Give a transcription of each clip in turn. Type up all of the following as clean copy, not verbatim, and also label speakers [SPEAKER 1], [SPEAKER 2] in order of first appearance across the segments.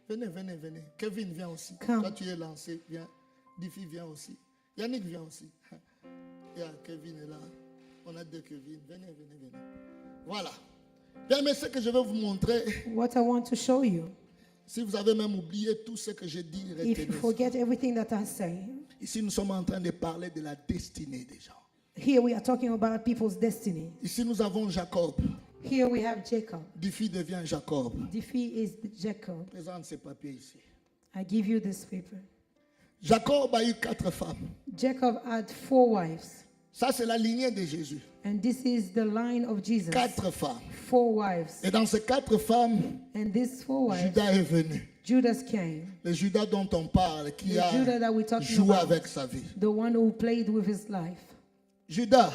[SPEAKER 1] Venez, venez, venez. Kevin, viens aussi.
[SPEAKER 2] Come.
[SPEAKER 1] Toi, tu es lancé. Viens. Diffie, viens aussi. Yannick, viens aussi. Kevin est là. On a deux Kevin. Venez, venez, venez. Voilà. Bien, mais ce que je vais vous montrer,
[SPEAKER 2] What I want to show you,
[SPEAKER 1] si vous avez même oublié tout ce que j'ai dit,
[SPEAKER 2] if
[SPEAKER 1] retenez
[SPEAKER 2] you
[SPEAKER 1] ça.
[SPEAKER 2] forget everything that I say,
[SPEAKER 1] Ici, nous sommes en train de parler de la destinée des gens.
[SPEAKER 2] here we are talking about people's destiny.
[SPEAKER 1] Ici, nous avons Jacob.
[SPEAKER 2] Here we have Jacob.
[SPEAKER 1] Diffie devient Jacob.
[SPEAKER 2] Diffie is Jacob.
[SPEAKER 1] Présente ces papiers ici.
[SPEAKER 2] I give you this paper.
[SPEAKER 1] Jacob a eu 4 femmes.
[SPEAKER 2] Jacob had 4 wives.
[SPEAKER 1] Ça, c'est la lignée de Jésus.
[SPEAKER 2] And this is the line of Jesus.
[SPEAKER 1] 4 femmes.
[SPEAKER 2] 4 wives.
[SPEAKER 1] Et dans ces 4 femmes,
[SPEAKER 2] And these 4 wives,
[SPEAKER 1] Judas est venu.
[SPEAKER 2] Judas came.
[SPEAKER 1] Le Judas dont on parle, qui
[SPEAKER 2] The Judah that we're
[SPEAKER 1] a
[SPEAKER 2] talking
[SPEAKER 1] joué
[SPEAKER 2] about.
[SPEAKER 1] avec sa vie.
[SPEAKER 2] The one who played with his life.
[SPEAKER 1] Judas,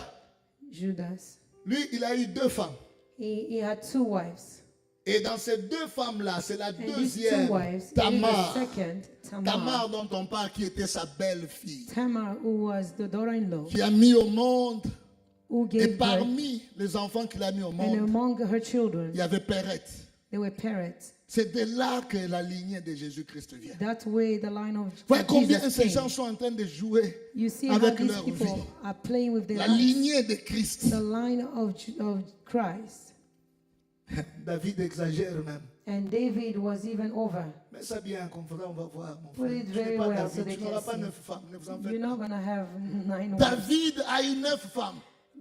[SPEAKER 2] Judas.
[SPEAKER 1] lui, il a eu 2 femmes.
[SPEAKER 2] He had 2 wives.
[SPEAKER 1] Et dans ces 2 femmes-là, c'est la
[SPEAKER 2] And these 2
[SPEAKER 1] deuxième,
[SPEAKER 2] wives,
[SPEAKER 1] Tamar.
[SPEAKER 2] the second,
[SPEAKER 1] Tamar dont on parle, qui était sa belle-fille.
[SPEAKER 2] Tamar, who was the daughter-in-law,
[SPEAKER 1] Qui a mis au monde,
[SPEAKER 2] who
[SPEAKER 1] et
[SPEAKER 2] gave birth.
[SPEAKER 1] parmi les enfants qu'il a mis au
[SPEAKER 2] And
[SPEAKER 1] monde,
[SPEAKER 2] among her children,
[SPEAKER 1] il y avait Péret.
[SPEAKER 2] they were parrots.
[SPEAKER 1] C'est de là que la lignée de Jésus-Christ vient.
[SPEAKER 2] That's where the line of
[SPEAKER 1] Voilà combien
[SPEAKER 2] Jesus
[SPEAKER 1] ces
[SPEAKER 2] came.
[SPEAKER 1] gens sont en train de jouer
[SPEAKER 2] You see how
[SPEAKER 1] avec
[SPEAKER 2] these
[SPEAKER 1] leur
[SPEAKER 2] people
[SPEAKER 1] vie.
[SPEAKER 2] are playing with their
[SPEAKER 1] La
[SPEAKER 2] lives.
[SPEAKER 1] lignée de Christ.
[SPEAKER 2] The line of Christ.
[SPEAKER 1] David exagère même.
[SPEAKER 2] And David was even over.
[SPEAKER 1] Mais ça bien, comme ça, on va voir, mon
[SPEAKER 2] Put
[SPEAKER 1] frère.
[SPEAKER 2] it
[SPEAKER 1] Tu
[SPEAKER 2] very
[SPEAKER 1] n'es pas
[SPEAKER 2] well
[SPEAKER 1] David,
[SPEAKER 2] so they
[SPEAKER 1] tu n'auras
[SPEAKER 2] can
[SPEAKER 1] pas
[SPEAKER 2] see.
[SPEAKER 1] 9 femmes, ne vous en faites
[SPEAKER 2] You're
[SPEAKER 1] pas.
[SPEAKER 2] not going to have 9 wives.
[SPEAKER 1] David a eu 9 femmes,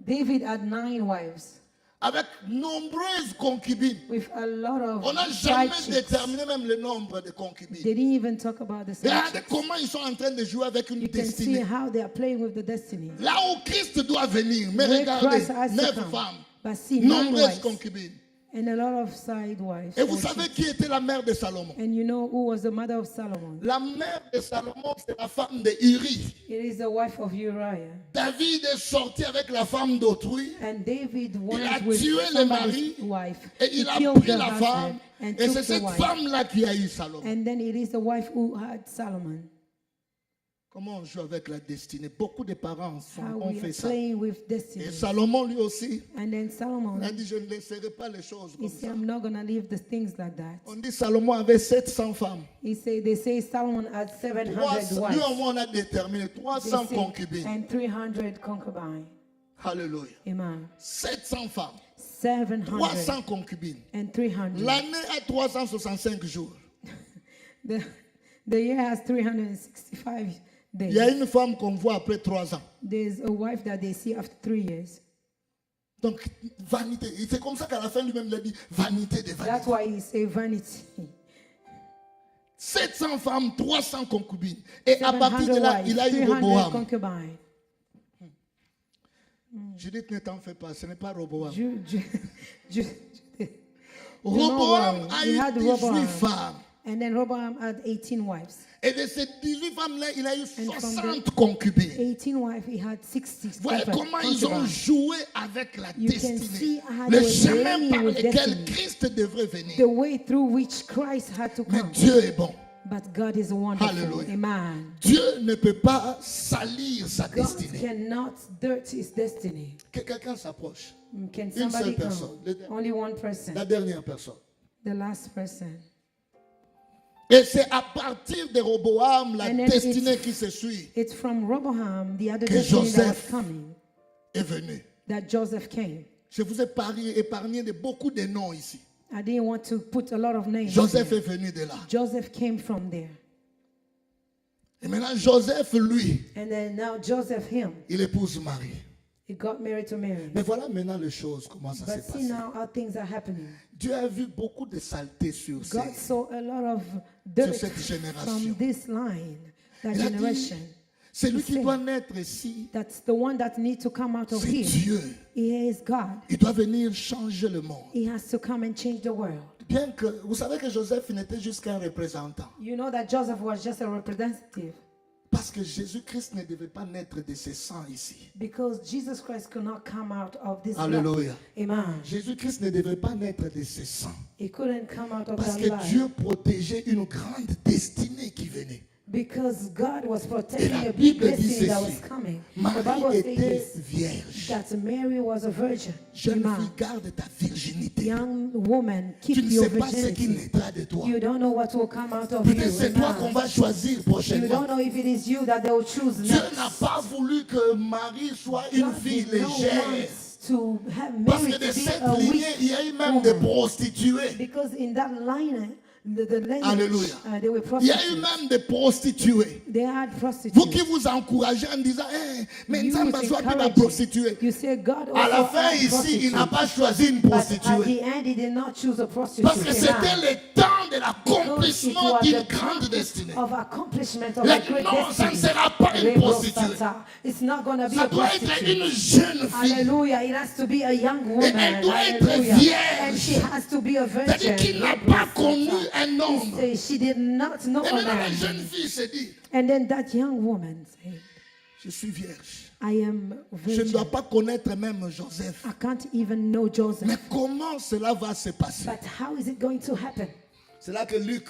[SPEAKER 2] David had 9 wives
[SPEAKER 1] avec nombreuses concubines.
[SPEAKER 2] with a lot of
[SPEAKER 1] On n'a
[SPEAKER 2] side
[SPEAKER 1] jamais
[SPEAKER 2] chicks.
[SPEAKER 1] déterminé même le nombre de concubines.
[SPEAKER 2] They didn't even talk about the side
[SPEAKER 1] Regardez
[SPEAKER 2] chicks.
[SPEAKER 1] comment ils sont en train de jouer avec une
[SPEAKER 2] You can see
[SPEAKER 1] destinée.
[SPEAKER 2] how they are playing with the destiny.
[SPEAKER 1] Là où Christ doit venir, mais
[SPEAKER 2] Where
[SPEAKER 1] regardez,
[SPEAKER 2] Christ has to
[SPEAKER 1] 9
[SPEAKER 2] come.
[SPEAKER 1] femmes,
[SPEAKER 2] But see, 9
[SPEAKER 1] nombreuses
[SPEAKER 2] wives
[SPEAKER 1] concubines.
[SPEAKER 2] and a lot of side wives.
[SPEAKER 1] Et vous
[SPEAKER 2] or
[SPEAKER 1] savez
[SPEAKER 2] chicks.
[SPEAKER 1] qui était la mère de Salomon?
[SPEAKER 2] And you know who was the mother of Solomon?
[SPEAKER 1] La mère de Salomon, c'est la femme de Uri.
[SPEAKER 2] It is the wife of Uriah.
[SPEAKER 1] David est sorti avec la femme d'autrui.
[SPEAKER 2] And David
[SPEAKER 1] a
[SPEAKER 2] went with
[SPEAKER 1] tué le mari,
[SPEAKER 2] somebody's wife.
[SPEAKER 1] Et
[SPEAKER 2] He
[SPEAKER 1] il a
[SPEAKER 2] killed
[SPEAKER 1] pris
[SPEAKER 2] the
[SPEAKER 1] la femme.
[SPEAKER 2] husband and
[SPEAKER 1] Et
[SPEAKER 2] took
[SPEAKER 1] c'est
[SPEAKER 2] the
[SPEAKER 1] cette
[SPEAKER 2] wife.
[SPEAKER 1] femme-là qui a eu Salomon.
[SPEAKER 2] And then it is the wife who had Solomon.
[SPEAKER 1] Comment on joue avec la destinée? Beaucoup de parents
[SPEAKER 2] How
[SPEAKER 1] ont
[SPEAKER 2] we
[SPEAKER 1] fait
[SPEAKER 2] are
[SPEAKER 1] ça.
[SPEAKER 2] playing with
[SPEAKER 1] Et
[SPEAKER 2] destiny.
[SPEAKER 1] Salomon lui aussi,
[SPEAKER 2] And then Solomon,
[SPEAKER 1] il a dit, je ne laisserai pas les choses
[SPEAKER 2] he
[SPEAKER 1] comme
[SPEAKER 2] said,
[SPEAKER 1] ça.
[SPEAKER 2] I'm not going to leave the things like that.
[SPEAKER 1] On dit Salomon avait 700 femmes.
[SPEAKER 2] They say Solomon had 700
[SPEAKER 1] Lui au
[SPEAKER 2] wives.
[SPEAKER 1] moins on a déterminé
[SPEAKER 2] They
[SPEAKER 1] 300
[SPEAKER 2] say,
[SPEAKER 1] concubines.
[SPEAKER 2] and 300 concubines.
[SPEAKER 1] Alléluia.
[SPEAKER 2] Amen.
[SPEAKER 1] 700 femmes,
[SPEAKER 2] 700
[SPEAKER 1] 300 concubines.
[SPEAKER 2] and 300.
[SPEAKER 1] L'année a 365 jours.
[SPEAKER 2] The year has 365
[SPEAKER 1] Il y a
[SPEAKER 2] days.
[SPEAKER 1] une femme qu'on voit après 3 ans.
[SPEAKER 2] There's a wife that they see after 3 years.
[SPEAKER 1] Donc, vanité. Et c'est comme ça qu'à la fin lui-même il a dit vanité de
[SPEAKER 2] That's
[SPEAKER 1] vanité.
[SPEAKER 2] why he say vanity.
[SPEAKER 1] 700 femmes, 300 concubines. Et à partir
[SPEAKER 2] 700
[SPEAKER 1] de là,
[SPEAKER 2] wives,
[SPEAKER 1] il a eu
[SPEAKER 2] 300
[SPEAKER 1] Roboam.
[SPEAKER 2] concubines.
[SPEAKER 1] Judith, ne t'en fais pas, ce n'est pas Roboam.
[SPEAKER 2] Ju-
[SPEAKER 1] Roboam
[SPEAKER 2] worry.
[SPEAKER 1] a
[SPEAKER 2] He
[SPEAKER 1] eu
[SPEAKER 2] had
[SPEAKER 1] 18
[SPEAKER 2] Roboam.
[SPEAKER 1] femmes.
[SPEAKER 2] And then Rehoboam had 18 wives.
[SPEAKER 1] Et de ces 18 femmes-là, il a eu
[SPEAKER 2] from
[SPEAKER 1] 60 concubines.
[SPEAKER 2] 18 wives, he had 60
[SPEAKER 1] Voilà comment ils ont
[SPEAKER 2] concubines.
[SPEAKER 1] joué avec la
[SPEAKER 2] You can
[SPEAKER 1] destinée.
[SPEAKER 2] see how
[SPEAKER 1] Le
[SPEAKER 2] they were
[SPEAKER 1] chemin
[SPEAKER 2] playing
[SPEAKER 1] par
[SPEAKER 2] with
[SPEAKER 1] lequel
[SPEAKER 2] destiny.
[SPEAKER 1] Christ devrait venir.
[SPEAKER 2] The way through which Christ had to
[SPEAKER 1] Mais
[SPEAKER 2] come.
[SPEAKER 1] Dieu est bon.
[SPEAKER 2] But God is wonderful.
[SPEAKER 1] Hallelujah.
[SPEAKER 2] Amen.
[SPEAKER 1] Dieu ne peut pas salir sa
[SPEAKER 2] God
[SPEAKER 1] destinée.
[SPEAKER 2] cannot dirt his destiny.
[SPEAKER 1] Que quelqu'un s'approche.
[SPEAKER 2] Can
[SPEAKER 1] seule
[SPEAKER 2] somebody
[SPEAKER 1] personne.
[SPEAKER 2] come? Only one person.
[SPEAKER 1] La dernière personne.
[SPEAKER 2] The last person.
[SPEAKER 1] Et c'est à partir de Roboam, la
[SPEAKER 2] And then
[SPEAKER 1] destinée qui se suit,
[SPEAKER 2] It's from Rehoboam, the other
[SPEAKER 1] Que
[SPEAKER 2] destiny that was
[SPEAKER 1] Joseph
[SPEAKER 2] coming,
[SPEAKER 1] est venue.
[SPEAKER 2] that Joseph came.
[SPEAKER 1] Je vous ai épargné de beaucoup de noms ici.
[SPEAKER 2] I didn't want to put a lot of names.
[SPEAKER 1] Joseph
[SPEAKER 2] there.
[SPEAKER 1] est venu de là.
[SPEAKER 2] Joseph came from there.
[SPEAKER 1] Et maintenant, Joseph, lui,
[SPEAKER 2] And then now Joseph, him,
[SPEAKER 1] il épouse Marie.
[SPEAKER 2] he got married to Mary.
[SPEAKER 1] Mais voilà maintenant les choses, comment ça
[SPEAKER 2] But
[SPEAKER 1] s'est
[SPEAKER 2] see
[SPEAKER 1] passé.
[SPEAKER 2] now how things are happening.
[SPEAKER 1] Dieu a vu beaucoup de saleté sur
[SPEAKER 2] God
[SPEAKER 1] ces...
[SPEAKER 2] saw a lot of dirt
[SPEAKER 1] cette génération.
[SPEAKER 2] from this line, that
[SPEAKER 1] Il a dit,
[SPEAKER 2] generation.
[SPEAKER 1] c'est lui
[SPEAKER 2] He
[SPEAKER 1] qui
[SPEAKER 2] said,
[SPEAKER 1] doit naître ici.
[SPEAKER 2] That's the one that needs to come out of
[SPEAKER 1] C'est
[SPEAKER 2] here.
[SPEAKER 1] Dieu.
[SPEAKER 2] He is God.
[SPEAKER 1] Il doit venir changer le monde.
[SPEAKER 2] He has to come and change the world.
[SPEAKER 1] Bien que, vous savez que Joseph n'était juste qu'un représentant.
[SPEAKER 2] You know that Joseph was just a representative
[SPEAKER 1] Parce que Jésus-Christ ne devait pas naître de ses sangs ici.
[SPEAKER 2] because Jesus Christ could not come out of this
[SPEAKER 1] Alléluia.
[SPEAKER 2] blood. Amen.
[SPEAKER 1] Jésus-Christ ne devait pas naître de ses sangs.
[SPEAKER 2] He couldn't come out of
[SPEAKER 1] Parce
[SPEAKER 2] that
[SPEAKER 1] que
[SPEAKER 2] life
[SPEAKER 1] Dieu protégeait une grande destinée qui venait.
[SPEAKER 2] Because God was
[SPEAKER 1] Et
[SPEAKER 2] protecting
[SPEAKER 1] la
[SPEAKER 2] a big
[SPEAKER 1] Bible dit
[SPEAKER 2] destiny that
[SPEAKER 1] ceci.
[SPEAKER 2] was coming. The
[SPEAKER 1] Marie
[SPEAKER 2] Bible
[SPEAKER 1] était
[SPEAKER 2] says
[SPEAKER 1] vierge.
[SPEAKER 2] that Mary was a virgin.
[SPEAKER 1] Jeune
[SPEAKER 2] Amen.
[SPEAKER 1] fille, garde ta virginité.
[SPEAKER 2] Young woman, keep
[SPEAKER 1] Tu ne
[SPEAKER 2] your
[SPEAKER 1] sais pas ce qui
[SPEAKER 2] virginity.
[SPEAKER 1] naîtra de toi.
[SPEAKER 2] You don't know what will come out of you.
[SPEAKER 1] Peut-être c'est toi qu'on
[SPEAKER 2] Amen.
[SPEAKER 1] va choisir
[SPEAKER 2] You
[SPEAKER 1] prochainement.
[SPEAKER 2] don't know if it is you that they will choose
[SPEAKER 1] Dieu
[SPEAKER 2] next.
[SPEAKER 1] n'a pas voulu que Marie soit une
[SPEAKER 2] God
[SPEAKER 1] fille
[SPEAKER 2] did not
[SPEAKER 1] légère.
[SPEAKER 2] want to have
[SPEAKER 1] Parce
[SPEAKER 2] Mary
[SPEAKER 1] que de
[SPEAKER 2] to be
[SPEAKER 1] cette
[SPEAKER 2] a
[SPEAKER 1] lignée,
[SPEAKER 2] weak
[SPEAKER 1] il y a eu même des
[SPEAKER 2] woman.
[SPEAKER 1] prostituées.
[SPEAKER 2] Because in that line, the lineage,
[SPEAKER 1] Alléluia.
[SPEAKER 2] they were
[SPEAKER 1] Il y a eu
[SPEAKER 2] prostitutes.
[SPEAKER 1] même des prostituées.
[SPEAKER 2] They had
[SPEAKER 1] Vous
[SPEAKER 2] prostitutes.
[SPEAKER 1] qui vous encouragez en disant, mais
[SPEAKER 2] You
[SPEAKER 1] Nzamba soit plus la
[SPEAKER 2] encourage.
[SPEAKER 1] prostituée.
[SPEAKER 2] You say God
[SPEAKER 1] À la
[SPEAKER 2] also
[SPEAKER 1] fin,
[SPEAKER 2] had
[SPEAKER 1] ici, il n'a
[SPEAKER 2] prostitutes.
[SPEAKER 1] pas choisi une
[SPEAKER 2] But at
[SPEAKER 1] prostituée.
[SPEAKER 2] the end, he did not choose a prostitute.
[SPEAKER 1] Parce que c'était
[SPEAKER 2] Amen.
[SPEAKER 1] le temps de
[SPEAKER 2] Because it
[SPEAKER 1] l'accomplissement
[SPEAKER 2] was
[SPEAKER 1] d'une
[SPEAKER 2] the
[SPEAKER 1] grande
[SPEAKER 2] time
[SPEAKER 1] destinée.
[SPEAKER 2] of accomplishment of
[SPEAKER 1] Mais
[SPEAKER 2] a great
[SPEAKER 1] non, ça ne
[SPEAKER 2] destiny.
[SPEAKER 1] sera pas une
[SPEAKER 2] Rebel
[SPEAKER 1] prostituée.
[SPEAKER 2] Sata. It's not going to be
[SPEAKER 1] Ça
[SPEAKER 2] a
[SPEAKER 1] doit être
[SPEAKER 2] prostitute.
[SPEAKER 1] une jeune fille.
[SPEAKER 2] Hallelujah. It has to be a young woman.
[SPEAKER 1] elle doit être
[SPEAKER 2] Hallelujah.
[SPEAKER 1] vierge.
[SPEAKER 2] And she has to be a
[SPEAKER 1] C'est-à-dire
[SPEAKER 2] virgin.
[SPEAKER 1] qu'il n'a
[SPEAKER 2] Rebel
[SPEAKER 1] pas connu
[SPEAKER 2] Sata.
[SPEAKER 1] un homme.
[SPEAKER 2] He said she did not know
[SPEAKER 1] Et
[SPEAKER 2] a
[SPEAKER 1] maintenant, la
[SPEAKER 2] man.
[SPEAKER 1] jeune fille se dit,
[SPEAKER 2] And then that young woman said,
[SPEAKER 1] je suis vierge.
[SPEAKER 2] I am
[SPEAKER 1] Je ne
[SPEAKER 2] virgin.
[SPEAKER 1] dois pas connaître même Joseph.
[SPEAKER 2] I can't even know Joseph.
[SPEAKER 1] Mais comment cela va se passer?
[SPEAKER 2] But how is it going to happen?
[SPEAKER 1] C'est là que Luc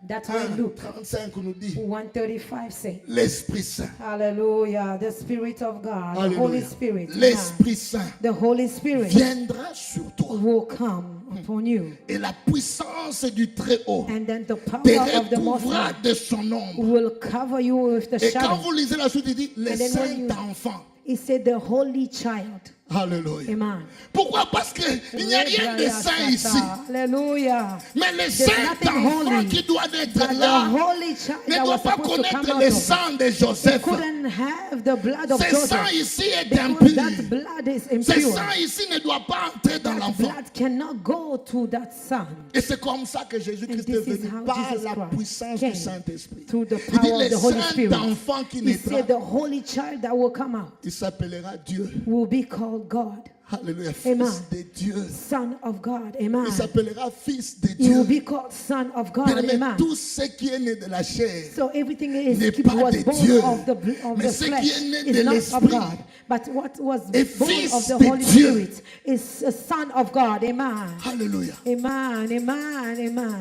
[SPEAKER 2] That's
[SPEAKER 1] 1,
[SPEAKER 2] why Luke
[SPEAKER 1] 35 nous dit,
[SPEAKER 2] 1:35 say,
[SPEAKER 1] l'Esprit Saint.
[SPEAKER 2] hallelujah, the Spirit of God, the Holy
[SPEAKER 1] Alléluia.
[SPEAKER 2] Spirit,
[SPEAKER 1] L'Esprit Saint
[SPEAKER 2] the Holy Spirit
[SPEAKER 1] viendra sur toi.
[SPEAKER 2] will come upon you.
[SPEAKER 1] Et la puissance du Très-Haut
[SPEAKER 2] And then the power
[SPEAKER 1] te
[SPEAKER 2] of the Most
[SPEAKER 1] recouvra
[SPEAKER 2] High
[SPEAKER 1] de son ombre.
[SPEAKER 2] will cover you with the
[SPEAKER 1] Et quand
[SPEAKER 2] shadow.
[SPEAKER 1] vous lisez la suite, il dit, le
[SPEAKER 2] And then when you-
[SPEAKER 1] Saint-Enfant.
[SPEAKER 2] He said the Holy Child.
[SPEAKER 1] Alléluia.
[SPEAKER 2] Amen.
[SPEAKER 1] Pourquoi? Parce qu'il n'y a rien de saint ici.
[SPEAKER 2] Hallelujah.
[SPEAKER 1] Mais le
[SPEAKER 2] There's nothing
[SPEAKER 1] Saint-Enfant
[SPEAKER 2] holy.
[SPEAKER 1] qui doit être
[SPEAKER 2] But the
[SPEAKER 1] là
[SPEAKER 2] Holy Child
[SPEAKER 1] ne
[SPEAKER 2] that
[SPEAKER 1] doit
[SPEAKER 2] was
[SPEAKER 1] pas
[SPEAKER 2] supposed to come
[SPEAKER 1] connaître
[SPEAKER 2] out
[SPEAKER 1] le
[SPEAKER 2] of
[SPEAKER 1] sang de
[SPEAKER 2] He
[SPEAKER 1] Joseph.
[SPEAKER 2] couldn't have the blood of
[SPEAKER 1] Ce sang
[SPEAKER 2] Joseph.
[SPEAKER 1] ici est
[SPEAKER 2] Because
[SPEAKER 1] impur.
[SPEAKER 2] that blood is
[SPEAKER 1] Ce
[SPEAKER 2] impure.
[SPEAKER 1] sang ici ne doit pas entrer dans
[SPEAKER 2] That
[SPEAKER 1] l'enfant.
[SPEAKER 2] blood cannot go to that son.
[SPEAKER 1] Et c'est comme ça que Jésus-Christ
[SPEAKER 2] And
[SPEAKER 1] est
[SPEAKER 2] this is
[SPEAKER 1] venu
[SPEAKER 2] how
[SPEAKER 1] par
[SPEAKER 2] Jesus
[SPEAKER 1] la
[SPEAKER 2] Christ
[SPEAKER 1] puissance
[SPEAKER 2] came
[SPEAKER 1] du Saint-Esprit.
[SPEAKER 2] Through the
[SPEAKER 1] Il dit
[SPEAKER 2] power of
[SPEAKER 1] le
[SPEAKER 2] the Holy Spirit.
[SPEAKER 1] Saint-Enfant qui
[SPEAKER 2] He
[SPEAKER 1] naîtra,
[SPEAKER 2] said the Holy Child that will come out
[SPEAKER 1] il s'appellera Dieu.
[SPEAKER 2] will be called God,
[SPEAKER 1] Alléluia,
[SPEAKER 2] Amen.
[SPEAKER 1] fils de Dieu.
[SPEAKER 2] Son of God. Amen.
[SPEAKER 1] Il s'appellera fils de
[SPEAKER 2] He will
[SPEAKER 1] Dieu.
[SPEAKER 2] be called Son of God.
[SPEAKER 1] Bien-aimé,
[SPEAKER 2] Amen.
[SPEAKER 1] tout ce qui est né de la chair
[SPEAKER 2] So everything
[SPEAKER 1] n'est
[SPEAKER 2] is
[SPEAKER 1] pas
[SPEAKER 2] was
[SPEAKER 1] de
[SPEAKER 2] born
[SPEAKER 1] Dieu,
[SPEAKER 2] of
[SPEAKER 1] mais
[SPEAKER 2] the
[SPEAKER 1] ce qui
[SPEAKER 2] flesh
[SPEAKER 1] est né
[SPEAKER 2] is
[SPEAKER 1] de
[SPEAKER 2] not of
[SPEAKER 1] l'esprit
[SPEAKER 2] God. But what was
[SPEAKER 1] est
[SPEAKER 2] born
[SPEAKER 1] fils
[SPEAKER 2] of the
[SPEAKER 1] de
[SPEAKER 2] Holy
[SPEAKER 1] Dieu.
[SPEAKER 2] Spirit is a son of God. Amen.
[SPEAKER 1] Alléluia.
[SPEAKER 2] Amen. Amen. Amen.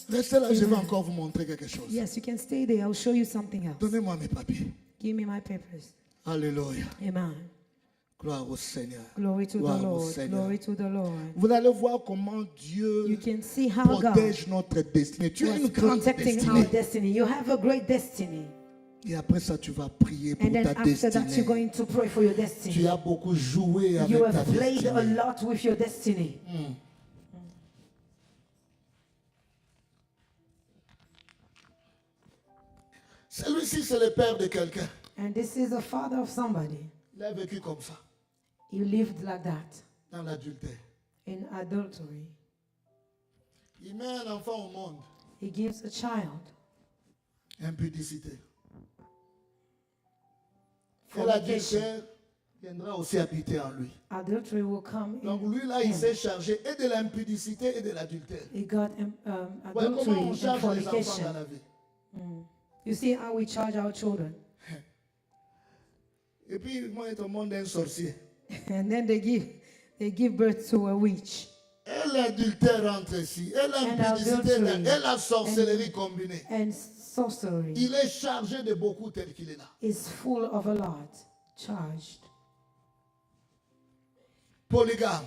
[SPEAKER 1] Restez là, je vais encore vous montrer quelque chose.
[SPEAKER 2] Yes, you can stay there. I'll show you something else.
[SPEAKER 1] Donnez-moi mes papiers.
[SPEAKER 2] Give me my papers.
[SPEAKER 1] Alléluia.
[SPEAKER 2] Amen.
[SPEAKER 1] Gloire au Seigneur.
[SPEAKER 2] Glory to the
[SPEAKER 1] Gloire au
[SPEAKER 2] Lord.
[SPEAKER 1] Seigneur.
[SPEAKER 2] Glory to the Lord.
[SPEAKER 1] Vous allez voir comment Dieu
[SPEAKER 2] You can see how God
[SPEAKER 1] protège notre destinée. Tu as une
[SPEAKER 2] was
[SPEAKER 1] grande
[SPEAKER 2] protecting our
[SPEAKER 1] destinée.
[SPEAKER 2] destiny. You have a great destiny.
[SPEAKER 1] Et après ça, tu vas prier pour
[SPEAKER 2] And then
[SPEAKER 1] ta
[SPEAKER 2] after that, you're
[SPEAKER 1] destinée.
[SPEAKER 2] going to pray for your
[SPEAKER 1] Tu
[SPEAKER 2] destiny.
[SPEAKER 1] as beaucoup joué avec
[SPEAKER 2] You
[SPEAKER 1] ta
[SPEAKER 2] have played a
[SPEAKER 1] destinée.
[SPEAKER 2] lot with your destiny.
[SPEAKER 1] Celui-ci, c'est le père de quelqu'un.
[SPEAKER 2] And this is the father of somebody.
[SPEAKER 1] Il a vécu comme ça,
[SPEAKER 2] He lived like that
[SPEAKER 1] dans l'adultère.
[SPEAKER 2] in adultery.
[SPEAKER 1] Il met un enfant au monde.
[SPEAKER 2] He gives a child.
[SPEAKER 1] Impudicité. Et
[SPEAKER 2] Fornication.
[SPEAKER 1] l'adultère viendra aussi habiter en lui.
[SPEAKER 2] Adultery will come
[SPEAKER 1] Donc
[SPEAKER 2] in.
[SPEAKER 1] lui, là, il s'est chargé et de l'impudicité et de l'adultère.
[SPEAKER 2] He got
[SPEAKER 1] Voilà comment
[SPEAKER 2] adultery
[SPEAKER 1] on
[SPEAKER 2] and
[SPEAKER 1] charge les enfants dans
[SPEAKER 2] fornication.
[SPEAKER 1] la vie.
[SPEAKER 2] You see how we charge our children.
[SPEAKER 1] Et puis, ils vont être au monde d'un sorcier.
[SPEAKER 2] And then they give birth to a witch.
[SPEAKER 1] Et l'adultère entre ici. Et l'impudicité,
[SPEAKER 2] adultery.
[SPEAKER 1] et la sorcellerie combinée.
[SPEAKER 2] And sorcery
[SPEAKER 1] Il est chargé de beaucoup tel qu'il est là.
[SPEAKER 2] is full of a lot. Charged.
[SPEAKER 1] Polygame.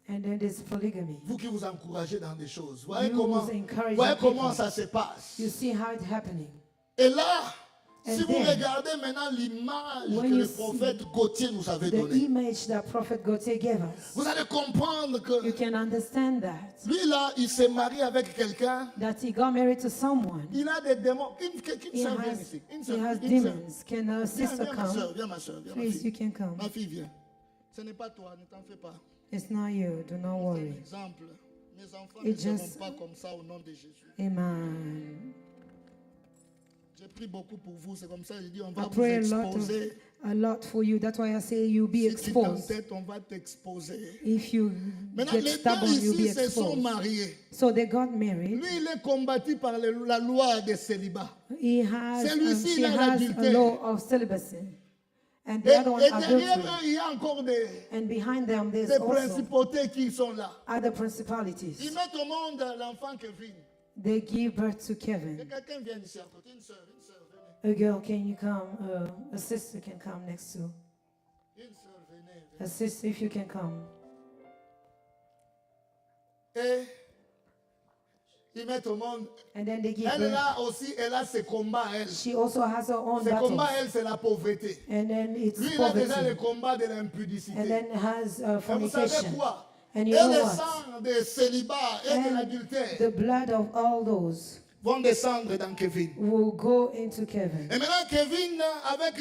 [SPEAKER 2] And then there's polygamy.
[SPEAKER 1] Vous qui vous encouragez dans des choses. Voyez
[SPEAKER 2] You
[SPEAKER 1] comment,
[SPEAKER 2] who's encouraging
[SPEAKER 1] voyez
[SPEAKER 2] people.
[SPEAKER 1] comment ça se passe.
[SPEAKER 2] You see how it's happening.
[SPEAKER 1] Et là,
[SPEAKER 2] And
[SPEAKER 1] si vous
[SPEAKER 2] then,
[SPEAKER 1] regardez maintenant l'image
[SPEAKER 2] when
[SPEAKER 1] que
[SPEAKER 2] you
[SPEAKER 1] le prophète Gauthier nous avait
[SPEAKER 2] The
[SPEAKER 1] donnée,
[SPEAKER 2] image that Prophet Gautier gave us.
[SPEAKER 1] vous allez comprendre que
[SPEAKER 2] You can understand that.
[SPEAKER 1] lui là, il s'est marié avec quelqu'un.
[SPEAKER 2] That he got married to someone.
[SPEAKER 1] Il a des démons. Une
[SPEAKER 2] He
[SPEAKER 1] sœur vient
[SPEAKER 2] has,
[SPEAKER 1] ici. Une
[SPEAKER 2] he
[SPEAKER 1] sœur,
[SPEAKER 2] has
[SPEAKER 1] une sœur.
[SPEAKER 2] demons. Can a
[SPEAKER 1] Viens,
[SPEAKER 2] sister
[SPEAKER 1] viens, ma soeur,
[SPEAKER 2] come?
[SPEAKER 1] viens ma soeur, viens ma
[SPEAKER 2] Please, you
[SPEAKER 1] fille.
[SPEAKER 2] can come.
[SPEAKER 1] Ma fille, viens. Ce n'est pas toi, ne t'en fais pas.
[SPEAKER 2] It's not you. Do not
[SPEAKER 1] C'est un
[SPEAKER 2] worry.
[SPEAKER 1] exemple. Mes enfants
[SPEAKER 2] It
[SPEAKER 1] ne
[SPEAKER 2] just-
[SPEAKER 1] seront pas comme ça au nom de Jésus.
[SPEAKER 2] Amen.
[SPEAKER 1] J'ai pris beaucoup pour vous. C'est comme ça que j'ai dit, on
[SPEAKER 2] I
[SPEAKER 1] va vous
[SPEAKER 2] pray
[SPEAKER 1] exposer.
[SPEAKER 2] a lot for you. That's why I say you'll be
[SPEAKER 1] Si tu
[SPEAKER 2] exposed.
[SPEAKER 1] t'entêtes, on va t'exposer.
[SPEAKER 2] If you
[SPEAKER 1] Maintenant,
[SPEAKER 2] get
[SPEAKER 1] les deux
[SPEAKER 2] stubborn, you'll be
[SPEAKER 1] ici se sont
[SPEAKER 2] exposed.
[SPEAKER 1] mariés.
[SPEAKER 2] So they got married.
[SPEAKER 1] Lui, il est combattu par la loi des célibats.
[SPEAKER 2] He has,
[SPEAKER 1] Celui-ci,
[SPEAKER 2] she
[SPEAKER 1] il a
[SPEAKER 2] has a
[SPEAKER 1] l'adultère.
[SPEAKER 2] law of celibacy. And the
[SPEAKER 1] Et,
[SPEAKER 2] other one,
[SPEAKER 1] et derrière
[SPEAKER 2] adultery.
[SPEAKER 1] eux, il y a encore des
[SPEAKER 2] And behind them, there's also
[SPEAKER 1] principautés qui sont là.
[SPEAKER 2] other principalities.
[SPEAKER 1] Ils mettent au monde l'enfant Kevin.
[SPEAKER 2] They give birth to
[SPEAKER 1] Et
[SPEAKER 2] Kevin.
[SPEAKER 1] quelqu'un vient ici à côté, une sœur, venez.
[SPEAKER 2] A girl, can you come? A sister can come next to.
[SPEAKER 1] Une sœur, venez.
[SPEAKER 2] A sister, if you can come.
[SPEAKER 1] Et ils mettent au monde.
[SPEAKER 2] And then they give
[SPEAKER 1] Elle
[SPEAKER 2] her.
[SPEAKER 1] là aussi, elle a ses combats, elle.
[SPEAKER 2] She also has her own
[SPEAKER 1] Ses combats,
[SPEAKER 2] battles.
[SPEAKER 1] elle, c'est la pauvreté.
[SPEAKER 2] And then it's
[SPEAKER 1] Lui, il a déjà le
[SPEAKER 2] poverty.
[SPEAKER 1] combat de
[SPEAKER 2] And
[SPEAKER 1] l'impudicité.
[SPEAKER 2] then has
[SPEAKER 1] Et vous savez
[SPEAKER 2] fornication.
[SPEAKER 1] quoi?
[SPEAKER 2] And
[SPEAKER 1] Et
[SPEAKER 2] you know
[SPEAKER 1] le
[SPEAKER 2] what?
[SPEAKER 1] sang de célibat et de
[SPEAKER 2] And
[SPEAKER 1] l'adultère
[SPEAKER 2] the blood of all those
[SPEAKER 1] vont descendre dans Kevin.
[SPEAKER 2] will go into Kevin.
[SPEAKER 1] Et maintenant, Kevin, avec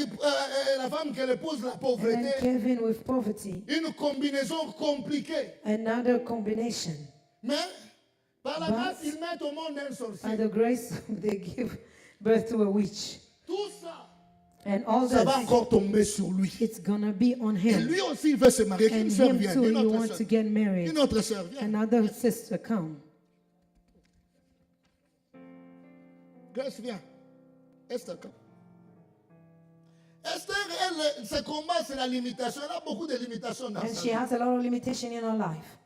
[SPEAKER 1] la femme qu'elle épouse, la
[SPEAKER 2] And then
[SPEAKER 1] pauvreté,
[SPEAKER 2] Kevin with poverty.
[SPEAKER 1] une combinaison compliquée.
[SPEAKER 2] Another combination.
[SPEAKER 1] Mais par la
[SPEAKER 2] But-
[SPEAKER 1] grâce, ils mettent au monde un
[SPEAKER 2] By
[SPEAKER 1] sorcier.
[SPEAKER 2] the grace, they give birth to a witch.
[SPEAKER 1] Tout ça,
[SPEAKER 2] And all
[SPEAKER 1] ça va
[SPEAKER 2] that,
[SPEAKER 1] encore tomber sur lui.
[SPEAKER 2] it's gonna be on
[SPEAKER 1] Et
[SPEAKER 2] him.
[SPEAKER 1] lui aussi, il veut se marier.
[SPEAKER 2] And
[SPEAKER 1] Une sœur
[SPEAKER 2] him
[SPEAKER 1] vient.
[SPEAKER 2] too,
[SPEAKER 1] Une
[SPEAKER 2] you
[SPEAKER 1] autre
[SPEAKER 2] want to
[SPEAKER 1] sœur.
[SPEAKER 2] get married.
[SPEAKER 1] Une autre sœur vient.
[SPEAKER 2] Another sister, come.
[SPEAKER 1] Grace vient. Esther, come. Esther, elle, ses combats, c'est la limitation. Elle a beaucoup de limitations dans
[SPEAKER 2] And
[SPEAKER 1] sa
[SPEAKER 2] she
[SPEAKER 1] vie.
[SPEAKER 2] has a lot of limitation in her life.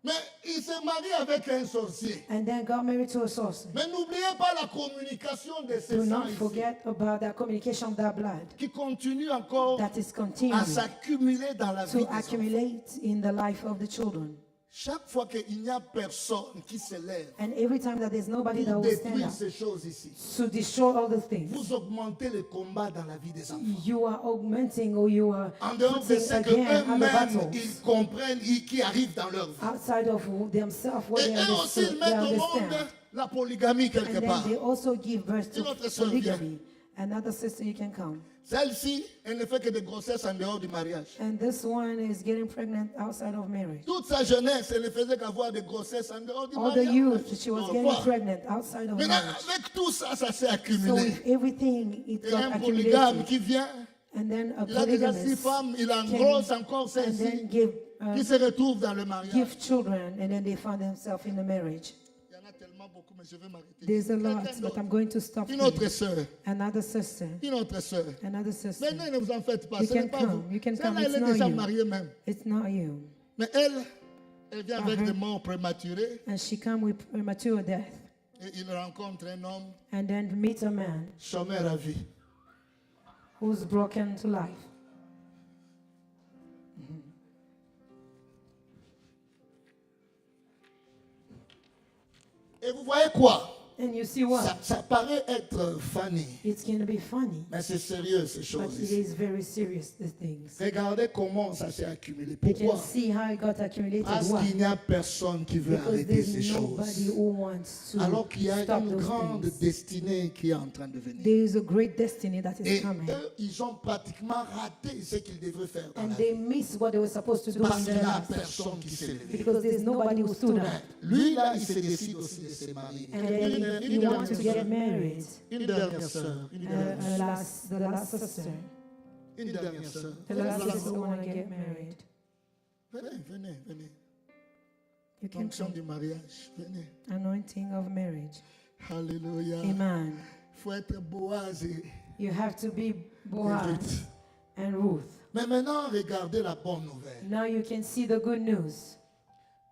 [SPEAKER 1] Mais il se marie avec un sorcier.
[SPEAKER 2] And then got married to a sorcerer.
[SPEAKER 1] Mais n'oubliez pas la communication de ces
[SPEAKER 2] Do
[SPEAKER 1] sangs
[SPEAKER 2] not
[SPEAKER 1] ici,
[SPEAKER 2] forget about that communication of that blood
[SPEAKER 1] qui continue encore
[SPEAKER 2] that is
[SPEAKER 1] à
[SPEAKER 2] continuing
[SPEAKER 1] s'accumuler dans la vie
[SPEAKER 2] to
[SPEAKER 1] des enfants.
[SPEAKER 2] accumulate in the life of the children.
[SPEAKER 1] Chaque fois qu'il n'y a personne qui se lève
[SPEAKER 2] And every time that there's nobody that
[SPEAKER 1] pour
[SPEAKER 2] will stand
[SPEAKER 1] détruire
[SPEAKER 2] up
[SPEAKER 1] ces choses ici,
[SPEAKER 2] to destroy all the things,
[SPEAKER 1] vous augmentez le combat dans la vie des enfants.
[SPEAKER 2] you are augmenting or you are
[SPEAKER 1] En dehors de
[SPEAKER 2] putting
[SPEAKER 1] ce
[SPEAKER 2] again other
[SPEAKER 1] qu'eux-mêmes,
[SPEAKER 2] battles
[SPEAKER 1] ils comprennent, qui arrivent dans leur vie.
[SPEAKER 2] outside of themselves, what
[SPEAKER 1] Et
[SPEAKER 2] they
[SPEAKER 1] eux aussi, ils
[SPEAKER 2] understand.
[SPEAKER 1] mettent au monde
[SPEAKER 2] understand.
[SPEAKER 1] la polygamie quelque
[SPEAKER 2] And then
[SPEAKER 1] part.
[SPEAKER 2] they also give birth
[SPEAKER 1] Une autre
[SPEAKER 2] to
[SPEAKER 1] sœur
[SPEAKER 2] polygamy. Another sister, you can come.
[SPEAKER 1] Celle-ci, elle ne fait que des grossesses en dehors du mariage.
[SPEAKER 2] And this one is getting pregnant outside of marriage.
[SPEAKER 1] Toute sa jeunesse, elle ne faisait qu'avoir des grossesses en dehors du
[SPEAKER 2] All the
[SPEAKER 1] mariage.
[SPEAKER 2] youth, she was
[SPEAKER 1] Donc,
[SPEAKER 2] getting
[SPEAKER 1] voilà.
[SPEAKER 2] pregnant outside of
[SPEAKER 1] Maintenant,
[SPEAKER 2] marriage.
[SPEAKER 1] avec tout ça, ça s'est
[SPEAKER 2] So
[SPEAKER 1] accumulé.
[SPEAKER 2] with everything, it
[SPEAKER 1] Et
[SPEAKER 2] got
[SPEAKER 1] un polygame
[SPEAKER 2] accumulated.
[SPEAKER 1] qui vient,
[SPEAKER 2] And then a
[SPEAKER 1] il a déjà 6
[SPEAKER 2] polygamist
[SPEAKER 1] femmes, il
[SPEAKER 2] can-
[SPEAKER 1] engrosse encore
[SPEAKER 2] and
[SPEAKER 1] celle-ci,
[SPEAKER 2] then give
[SPEAKER 1] qui se retrouve dans le mariage.
[SPEAKER 2] give children, and then they find themselves in the marriage.
[SPEAKER 1] Il y en a tellement beaucoup, mais je vais m'arrêter.
[SPEAKER 2] There's a lot,
[SPEAKER 1] Quelqu'un
[SPEAKER 2] but
[SPEAKER 1] d'autre?
[SPEAKER 2] I'm going to stop
[SPEAKER 1] Une
[SPEAKER 2] here.
[SPEAKER 1] autre sœur,
[SPEAKER 2] Another sister,
[SPEAKER 1] une autre sœur.
[SPEAKER 2] another sister.
[SPEAKER 1] Maintenant, ne vous en faites pas,
[SPEAKER 2] You
[SPEAKER 1] ce n'est
[SPEAKER 2] can
[SPEAKER 1] pas
[SPEAKER 2] come,
[SPEAKER 1] vous.
[SPEAKER 2] you can come,
[SPEAKER 1] Celle-là, elle
[SPEAKER 2] it's
[SPEAKER 1] est
[SPEAKER 2] not
[SPEAKER 1] déjà
[SPEAKER 2] you.
[SPEAKER 1] mariée même.
[SPEAKER 2] It's not you.
[SPEAKER 1] Mais elle vient avec
[SPEAKER 2] Uh-huh.
[SPEAKER 1] des morts prématurés
[SPEAKER 2] And she come with premature death,
[SPEAKER 1] et il rencontre un homme
[SPEAKER 2] and then meet a man
[SPEAKER 1] chômeur à vie.
[SPEAKER 2] who's broken to life.
[SPEAKER 1] Et vous voyez quoi?
[SPEAKER 2] And you see what?
[SPEAKER 1] Ça paraît être funny,
[SPEAKER 2] It's going to be funny,
[SPEAKER 1] mais c'est sérieux ces
[SPEAKER 2] but
[SPEAKER 1] choses
[SPEAKER 2] it
[SPEAKER 1] ici.
[SPEAKER 2] is very serious, these things.
[SPEAKER 1] Regardez comment ça s'est accumulé.
[SPEAKER 2] You can
[SPEAKER 1] Pourquoi?
[SPEAKER 2] see how it got accumulated.
[SPEAKER 1] Parce
[SPEAKER 2] Why?
[SPEAKER 1] qu'il n'y a personne qui veut
[SPEAKER 2] Because
[SPEAKER 1] arrêter ces
[SPEAKER 2] there's nobody
[SPEAKER 1] choses.
[SPEAKER 2] who wants to
[SPEAKER 1] Alors qu'il y a
[SPEAKER 2] stop
[SPEAKER 1] une
[SPEAKER 2] those
[SPEAKER 1] grande
[SPEAKER 2] things.
[SPEAKER 1] destinée qui est en train de venir.
[SPEAKER 2] There is a great destiny that is
[SPEAKER 1] Et
[SPEAKER 2] coming.
[SPEAKER 1] eux, ils ont pratiquement raté ce qu'ils devraient faire dans
[SPEAKER 2] And
[SPEAKER 1] la
[SPEAKER 2] they
[SPEAKER 1] vie.
[SPEAKER 2] miss what they were supposed to do
[SPEAKER 1] Parce
[SPEAKER 2] in
[SPEAKER 1] qu'il
[SPEAKER 2] their
[SPEAKER 1] n'y a
[SPEAKER 2] lives.
[SPEAKER 1] personne qui s'est levé.
[SPEAKER 2] Because there's nobody who stood up.
[SPEAKER 1] Lui, là, il se décide aussi de se marier.
[SPEAKER 2] And then he wants to get married.
[SPEAKER 1] Une dernière sœur. Une dernière sœur.
[SPEAKER 2] The last sister.
[SPEAKER 1] Une dernière sœur.
[SPEAKER 2] The last sister who want to get married.
[SPEAKER 1] Venez, venez, venez.
[SPEAKER 2] You can
[SPEAKER 1] Fonction
[SPEAKER 2] come.
[SPEAKER 1] du mariage. Venez.
[SPEAKER 2] Anointing of marriage.
[SPEAKER 1] Alléluia.
[SPEAKER 2] Amen.
[SPEAKER 1] Il faut être Boaz et
[SPEAKER 2] You have to be Boaz
[SPEAKER 1] Ruth.
[SPEAKER 2] and Ruth.
[SPEAKER 1] Mais maintenant, regardez la bonne nouvelle.
[SPEAKER 2] Now you can see the good news.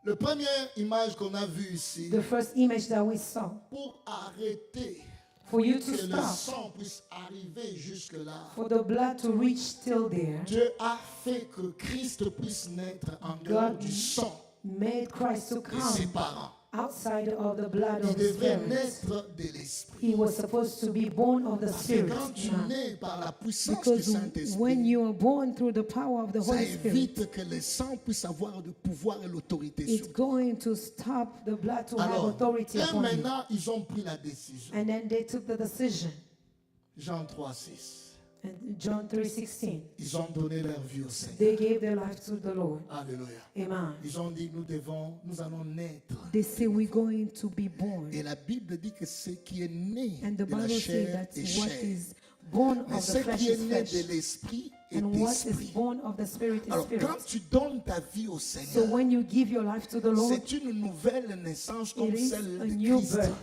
[SPEAKER 1] La première image qu'on a vue ici,
[SPEAKER 2] The first image that we saw.
[SPEAKER 1] pour arrêter
[SPEAKER 2] For you to
[SPEAKER 1] que le
[SPEAKER 2] stop,
[SPEAKER 1] sang puisse arriver jusque-là,
[SPEAKER 2] for the blood to reach till there,
[SPEAKER 1] Dieu a fait que Christ puisse naître en dehors du sang
[SPEAKER 2] made Christ to
[SPEAKER 1] de ses
[SPEAKER 2] come
[SPEAKER 1] parents.
[SPEAKER 2] outside of the blood
[SPEAKER 1] Il
[SPEAKER 2] of his
[SPEAKER 1] devait
[SPEAKER 2] parents.
[SPEAKER 1] naître de l'Esprit.
[SPEAKER 2] He was supposed to be born of the
[SPEAKER 1] Parce que
[SPEAKER 2] Spirit.
[SPEAKER 1] quand tu
[SPEAKER 2] Now,
[SPEAKER 1] nais par la puissance du
[SPEAKER 2] because when
[SPEAKER 1] Saint-Esprit,
[SPEAKER 2] you are born through the power of the
[SPEAKER 1] ça
[SPEAKER 2] Holy Spirit,
[SPEAKER 1] évite que le sang puisse avoir le pouvoir et l'autorité sur
[SPEAKER 2] it's
[SPEAKER 1] nous.
[SPEAKER 2] going to stop the blood to have
[SPEAKER 1] Alors,
[SPEAKER 2] authority
[SPEAKER 1] et
[SPEAKER 2] upon you.
[SPEAKER 1] maintenant, ils ont pris la décision.
[SPEAKER 2] And then they took the decision.
[SPEAKER 1] Jean 3,6.
[SPEAKER 2] And John 3:16,
[SPEAKER 1] Ils ont donné leur vie au Seigneur.
[SPEAKER 2] they gave their life to the Lord.
[SPEAKER 1] Alléluia.
[SPEAKER 2] Amen.
[SPEAKER 1] Ils ont dit, nous allons naître.
[SPEAKER 2] They say we're going to be born.
[SPEAKER 1] Et la Bible dit que ce qui est né
[SPEAKER 2] And the
[SPEAKER 1] de la
[SPEAKER 2] Bible says
[SPEAKER 1] chair
[SPEAKER 2] that
[SPEAKER 1] est
[SPEAKER 2] what
[SPEAKER 1] chair.
[SPEAKER 2] is born
[SPEAKER 1] Mais
[SPEAKER 2] of
[SPEAKER 1] ce
[SPEAKER 2] the flesh
[SPEAKER 1] qui est
[SPEAKER 2] is
[SPEAKER 1] né
[SPEAKER 2] flesh.
[SPEAKER 1] de l'esprit est
[SPEAKER 2] And what is
[SPEAKER 1] esprit.
[SPEAKER 2] born of the Spirit is
[SPEAKER 1] Alors
[SPEAKER 2] spirit.
[SPEAKER 1] quand tu donnes ta vie au
[SPEAKER 2] So
[SPEAKER 1] Seigneur,
[SPEAKER 2] when you give your life to the Lord,
[SPEAKER 1] c'est une nouvelle naissance comme
[SPEAKER 2] it is
[SPEAKER 1] celle
[SPEAKER 2] a
[SPEAKER 1] de
[SPEAKER 2] new
[SPEAKER 1] Christ.
[SPEAKER 2] birth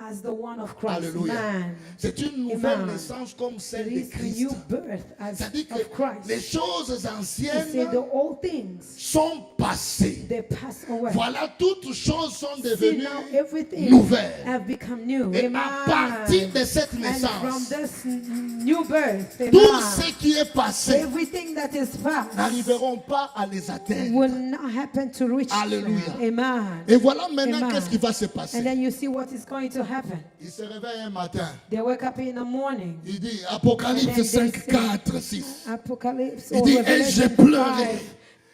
[SPEAKER 2] as the one of Christ.
[SPEAKER 1] Alléluia.
[SPEAKER 2] Amen.
[SPEAKER 1] C'est une nouvelle
[SPEAKER 2] Amen.
[SPEAKER 1] naissance comme celle
[SPEAKER 2] It
[SPEAKER 1] de
[SPEAKER 2] is a
[SPEAKER 1] Christ.
[SPEAKER 2] new birth as
[SPEAKER 1] C'est-à-dire
[SPEAKER 2] of
[SPEAKER 1] que
[SPEAKER 2] Christ.
[SPEAKER 1] les choses
[SPEAKER 2] He said
[SPEAKER 1] anciennes
[SPEAKER 2] the old things,
[SPEAKER 1] sont passées.
[SPEAKER 2] they pass away.
[SPEAKER 1] Voilà, toutes choses sont
[SPEAKER 2] See,
[SPEAKER 1] devenues
[SPEAKER 2] now everything
[SPEAKER 1] nouvelles.
[SPEAKER 2] have become new.
[SPEAKER 1] Et
[SPEAKER 2] Amen.
[SPEAKER 1] à partir de cette
[SPEAKER 2] And from
[SPEAKER 1] naissance,
[SPEAKER 2] this new birth,
[SPEAKER 1] tout
[SPEAKER 2] amen,
[SPEAKER 1] ce qui est passé
[SPEAKER 2] everything that is past
[SPEAKER 1] n'arriveront pas à les atteindre.
[SPEAKER 2] will not happen to reach
[SPEAKER 1] Alléluia.
[SPEAKER 2] them. Amen.
[SPEAKER 1] Et voilà maintenant
[SPEAKER 2] Amen.
[SPEAKER 1] qu'est-ce qui va se
[SPEAKER 2] And
[SPEAKER 1] passer.
[SPEAKER 2] then you see what is going to happen.
[SPEAKER 1] Il se réveille un matin.
[SPEAKER 2] They wake up in the morning.
[SPEAKER 1] Il dit Apocalypse 5, 4, 6.
[SPEAKER 2] Apocalypse
[SPEAKER 1] Il
[SPEAKER 2] or
[SPEAKER 1] dit, et
[SPEAKER 2] Revelation
[SPEAKER 1] j'ai pleuré.
[SPEAKER 2] 5, 3.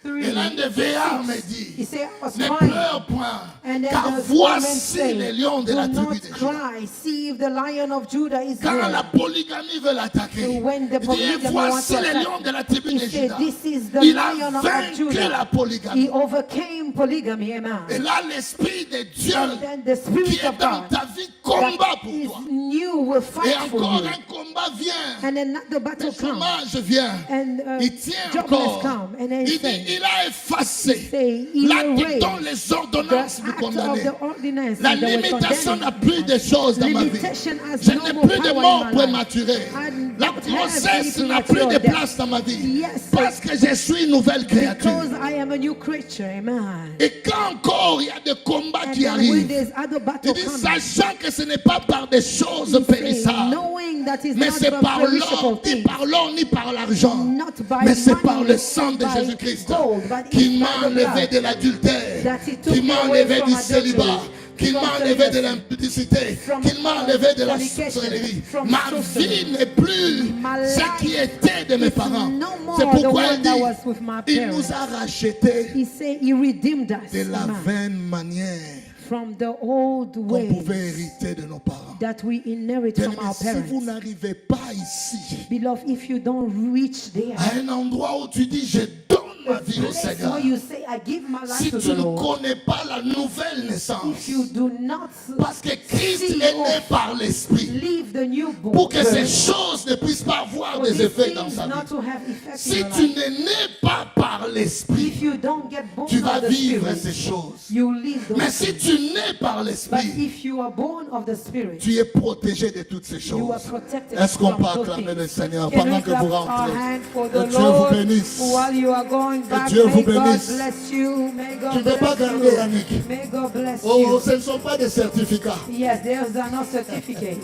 [SPEAKER 1] Et l'un des veillards me
[SPEAKER 2] He
[SPEAKER 1] dit,
[SPEAKER 2] said, I was
[SPEAKER 1] ne
[SPEAKER 2] crying.
[SPEAKER 1] pleure point,
[SPEAKER 2] And then
[SPEAKER 1] car
[SPEAKER 2] the woman
[SPEAKER 1] voici
[SPEAKER 2] said,
[SPEAKER 1] les lions de
[SPEAKER 2] do
[SPEAKER 1] la tribu
[SPEAKER 2] not
[SPEAKER 1] de Juda.
[SPEAKER 2] cry. See if the lion of Judah is
[SPEAKER 1] Quand la
[SPEAKER 2] there.
[SPEAKER 1] polygamie veut l'attaquer,
[SPEAKER 2] So when the
[SPEAKER 1] il dit,
[SPEAKER 2] polygamy
[SPEAKER 1] voici
[SPEAKER 2] wants to
[SPEAKER 1] les
[SPEAKER 2] attack,
[SPEAKER 1] lions de la tribu
[SPEAKER 2] he
[SPEAKER 1] de
[SPEAKER 2] said,
[SPEAKER 1] Juda.
[SPEAKER 2] this is the
[SPEAKER 1] Il a
[SPEAKER 2] lion of
[SPEAKER 1] vaincu
[SPEAKER 2] Judah.
[SPEAKER 1] la polygamie.
[SPEAKER 2] He overcame polygamy. Amen.
[SPEAKER 1] Et là, l'Esprit de Dieu
[SPEAKER 2] And then the
[SPEAKER 1] qui
[SPEAKER 2] Spirit
[SPEAKER 1] est
[SPEAKER 2] of
[SPEAKER 1] dans
[SPEAKER 2] God
[SPEAKER 1] ta vie combat
[SPEAKER 2] that
[SPEAKER 1] pour
[SPEAKER 2] is
[SPEAKER 1] toi.
[SPEAKER 2] new will
[SPEAKER 1] Et
[SPEAKER 2] fight for
[SPEAKER 1] encore
[SPEAKER 2] you.
[SPEAKER 1] un combat vient.
[SPEAKER 2] And then the
[SPEAKER 1] Le
[SPEAKER 2] battle comes.
[SPEAKER 1] chômage vient.
[SPEAKER 2] And
[SPEAKER 1] Il tient
[SPEAKER 2] jobless
[SPEAKER 1] encore.
[SPEAKER 2] come. And then
[SPEAKER 1] Il
[SPEAKER 2] he
[SPEAKER 1] dit,
[SPEAKER 2] says,
[SPEAKER 1] il a effacé
[SPEAKER 2] he
[SPEAKER 1] l'acte
[SPEAKER 2] erased
[SPEAKER 1] dont les
[SPEAKER 2] the
[SPEAKER 1] ordonnances me
[SPEAKER 2] act of
[SPEAKER 1] condamnaient.
[SPEAKER 2] the ordinance
[SPEAKER 1] La
[SPEAKER 2] that were
[SPEAKER 1] limitation n'a
[SPEAKER 2] condemning
[SPEAKER 1] plus de choses dans ma vie.
[SPEAKER 2] Limitation has
[SPEAKER 1] Je
[SPEAKER 2] no
[SPEAKER 1] n'ai
[SPEAKER 2] more
[SPEAKER 1] plus de
[SPEAKER 2] power in
[SPEAKER 1] mort
[SPEAKER 2] my life.
[SPEAKER 1] prématurée.
[SPEAKER 2] I
[SPEAKER 1] La
[SPEAKER 2] don't have
[SPEAKER 1] grossesse
[SPEAKER 2] any
[SPEAKER 1] n'a plus de
[SPEAKER 2] premature
[SPEAKER 1] place dans ma vie.
[SPEAKER 2] Yes,
[SPEAKER 1] Parce que je suis une nouvelle créature.
[SPEAKER 2] Because I am a new creature. Amen.
[SPEAKER 1] Et quand encore il y a des combats
[SPEAKER 2] And
[SPEAKER 1] qui
[SPEAKER 2] then when
[SPEAKER 1] arrivent,
[SPEAKER 2] there's other
[SPEAKER 1] il
[SPEAKER 2] battle
[SPEAKER 1] dit,
[SPEAKER 2] coming,
[SPEAKER 1] sachant que ce n'est pas par des choses
[SPEAKER 2] he says,
[SPEAKER 1] périssables,
[SPEAKER 2] knowing that is
[SPEAKER 1] mais
[SPEAKER 2] not
[SPEAKER 1] c'est
[SPEAKER 2] from
[SPEAKER 1] par l'or,
[SPEAKER 2] perishable
[SPEAKER 1] ni
[SPEAKER 2] things,
[SPEAKER 1] par l'or, ni par l'argent,
[SPEAKER 2] not by
[SPEAKER 1] mais c'est
[SPEAKER 2] money,
[SPEAKER 1] par le sang de
[SPEAKER 2] by
[SPEAKER 1] Jésus-Christ
[SPEAKER 2] gold, but
[SPEAKER 1] qui
[SPEAKER 2] it's
[SPEAKER 1] m'a
[SPEAKER 2] by the
[SPEAKER 1] enlevé
[SPEAKER 2] blood
[SPEAKER 1] de l'adultère,
[SPEAKER 2] that he took
[SPEAKER 1] qui
[SPEAKER 2] me
[SPEAKER 1] m'a
[SPEAKER 2] away
[SPEAKER 1] enlevé
[SPEAKER 2] from
[SPEAKER 1] du
[SPEAKER 2] adultery,
[SPEAKER 1] célibat, qui
[SPEAKER 2] from
[SPEAKER 1] m'a enlevé de
[SPEAKER 2] celibacy,
[SPEAKER 1] l'impudicité,
[SPEAKER 2] from
[SPEAKER 1] qui m'a enlevé de la
[SPEAKER 2] fornication,
[SPEAKER 1] sorcellerie.
[SPEAKER 2] from
[SPEAKER 1] Ma
[SPEAKER 2] sorcery.
[SPEAKER 1] vie n'est plus
[SPEAKER 2] My
[SPEAKER 1] ce qui
[SPEAKER 2] life
[SPEAKER 1] était de mes
[SPEAKER 2] is
[SPEAKER 1] parents.
[SPEAKER 2] no more
[SPEAKER 1] C'est
[SPEAKER 2] the
[SPEAKER 1] pourquoi
[SPEAKER 2] one
[SPEAKER 1] il
[SPEAKER 2] that
[SPEAKER 1] dit,
[SPEAKER 2] was with my
[SPEAKER 1] il
[SPEAKER 2] parents.
[SPEAKER 1] nous a rachetés
[SPEAKER 2] He said he redeemed us
[SPEAKER 1] de la
[SPEAKER 2] amen,
[SPEAKER 1] vaine manière
[SPEAKER 2] from the old
[SPEAKER 1] qu'on
[SPEAKER 2] ways
[SPEAKER 1] pouvait hériter de nos parents.
[SPEAKER 2] that we inherit from
[SPEAKER 1] Bien-aimés,
[SPEAKER 2] our
[SPEAKER 1] si
[SPEAKER 2] parents.
[SPEAKER 1] vous n'arrivez pas ici,
[SPEAKER 2] Beloved, if you don't reach there,
[SPEAKER 1] à un endroit où tu dis, je donne ma
[SPEAKER 2] the
[SPEAKER 1] vie au
[SPEAKER 2] place
[SPEAKER 1] Seigneur.
[SPEAKER 2] where you say, I give my life
[SPEAKER 1] Si
[SPEAKER 2] to
[SPEAKER 1] tu
[SPEAKER 2] the
[SPEAKER 1] ne
[SPEAKER 2] Lord,
[SPEAKER 1] connais pas la nouvelle naissance,
[SPEAKER 2] if you do not
[SPEAKER 1] parce que Christ
[SPEAKER 2] see
[SPEAKER 1] est né
[SPEAKER 2] or
[SPEAKER 1] par l'Esprit,
[SPEAKER 2] leave the newborn
[SPEAKER 1] pour que ces
[SPEAKER 2] birth,
[SPEAKER 1] choses ne puissent pas avoir
[SPEAKER 2] for
[SPEAKER 1] des
[SPEAKER 2] these
[SPEAKER 1] effets dans
[SPEAKER 2] things
[SPEAKER 1] ta
[SPEAKER 2] not
[SPEAKER 1] vie.
[SPEAKER 2] to have effect in
[SPEAKER 1] Si
[SPEAKER 2] your
[SPEAKER 1] tu
[SPEAKER 2] life,
[SPEAKER 1] n'es né pas par l'Esprit,
[SPEAKER 2] if you don't get born
[SPEAKER 1] tu vas
[SPEAKER 2] of the
[SPEAKER 1] vivre
[SPEAKER 2] Spirit,
[SPEAKER 1] ces choses.
[SPEAKER 2] you live those
[SPEAKER 1] Mais si
[SPEAKER 2] things.
[SPEAKER 1] tu nais par
[SPEAKER 2] But
[SPEAKER 1] l'Esprit,
[SPEAKER 2] if you are born of the Spirit,
[SPEAKER 1] tu es protégé de toutes ces
[SPEAKER 2] you are
[SPEAKER 1] choses.
[SPEAKER 2] protected
[SPEAKER 1] Est-ce qu'on
[SPEAKER 2] from
[SPEAKER 1] peut
[SPEAKER 2] those
[SPEAKER 1] acclamer
[SPEAKER 2] things.
[SPEAKER 1] le Seigneur
[SPEAKER 2] Can
[SPEAKER 1] pendant
[SPEAKER 2] we
[SPEAKER 1] que
[SPEAKER 2] clap
[SPEAKER 1] vous
[SPEAKER 2] our
[SPEAKER 1] rentrez?
[SPEAKER 2] hand for
[SPEAKER 1] Que
[SPEAKER 2] the
[SPEAKER 1] Dieu vous
[SPEAKER 2] Lord
[SPEAKER 1] bénisse.
[SPEAKER 2] while you are going back?
[SPEAKER 1] Dieu vous
[SPEAKER 2] May God
[SPEAKER 1] bénisse.
[SPEAKER 2] bless you. May
[SPEAKER 1] Tu ne
[SPEAKER 2] God
[SPEAKER 1] peux pas
[SPEAKER 2] bless
[SPEAKER 1] garder
[SPEAKER 2] you.
[SPEAKER 1] Yannick.
[SPEAKER 2] May God bless
[SPEAKER 1] Oh,
[SPEAKER 2] you.
[SPEAKER 1] ce ne sont pas des certificats.
[SPEAKER 2] Yes, there's no certificates.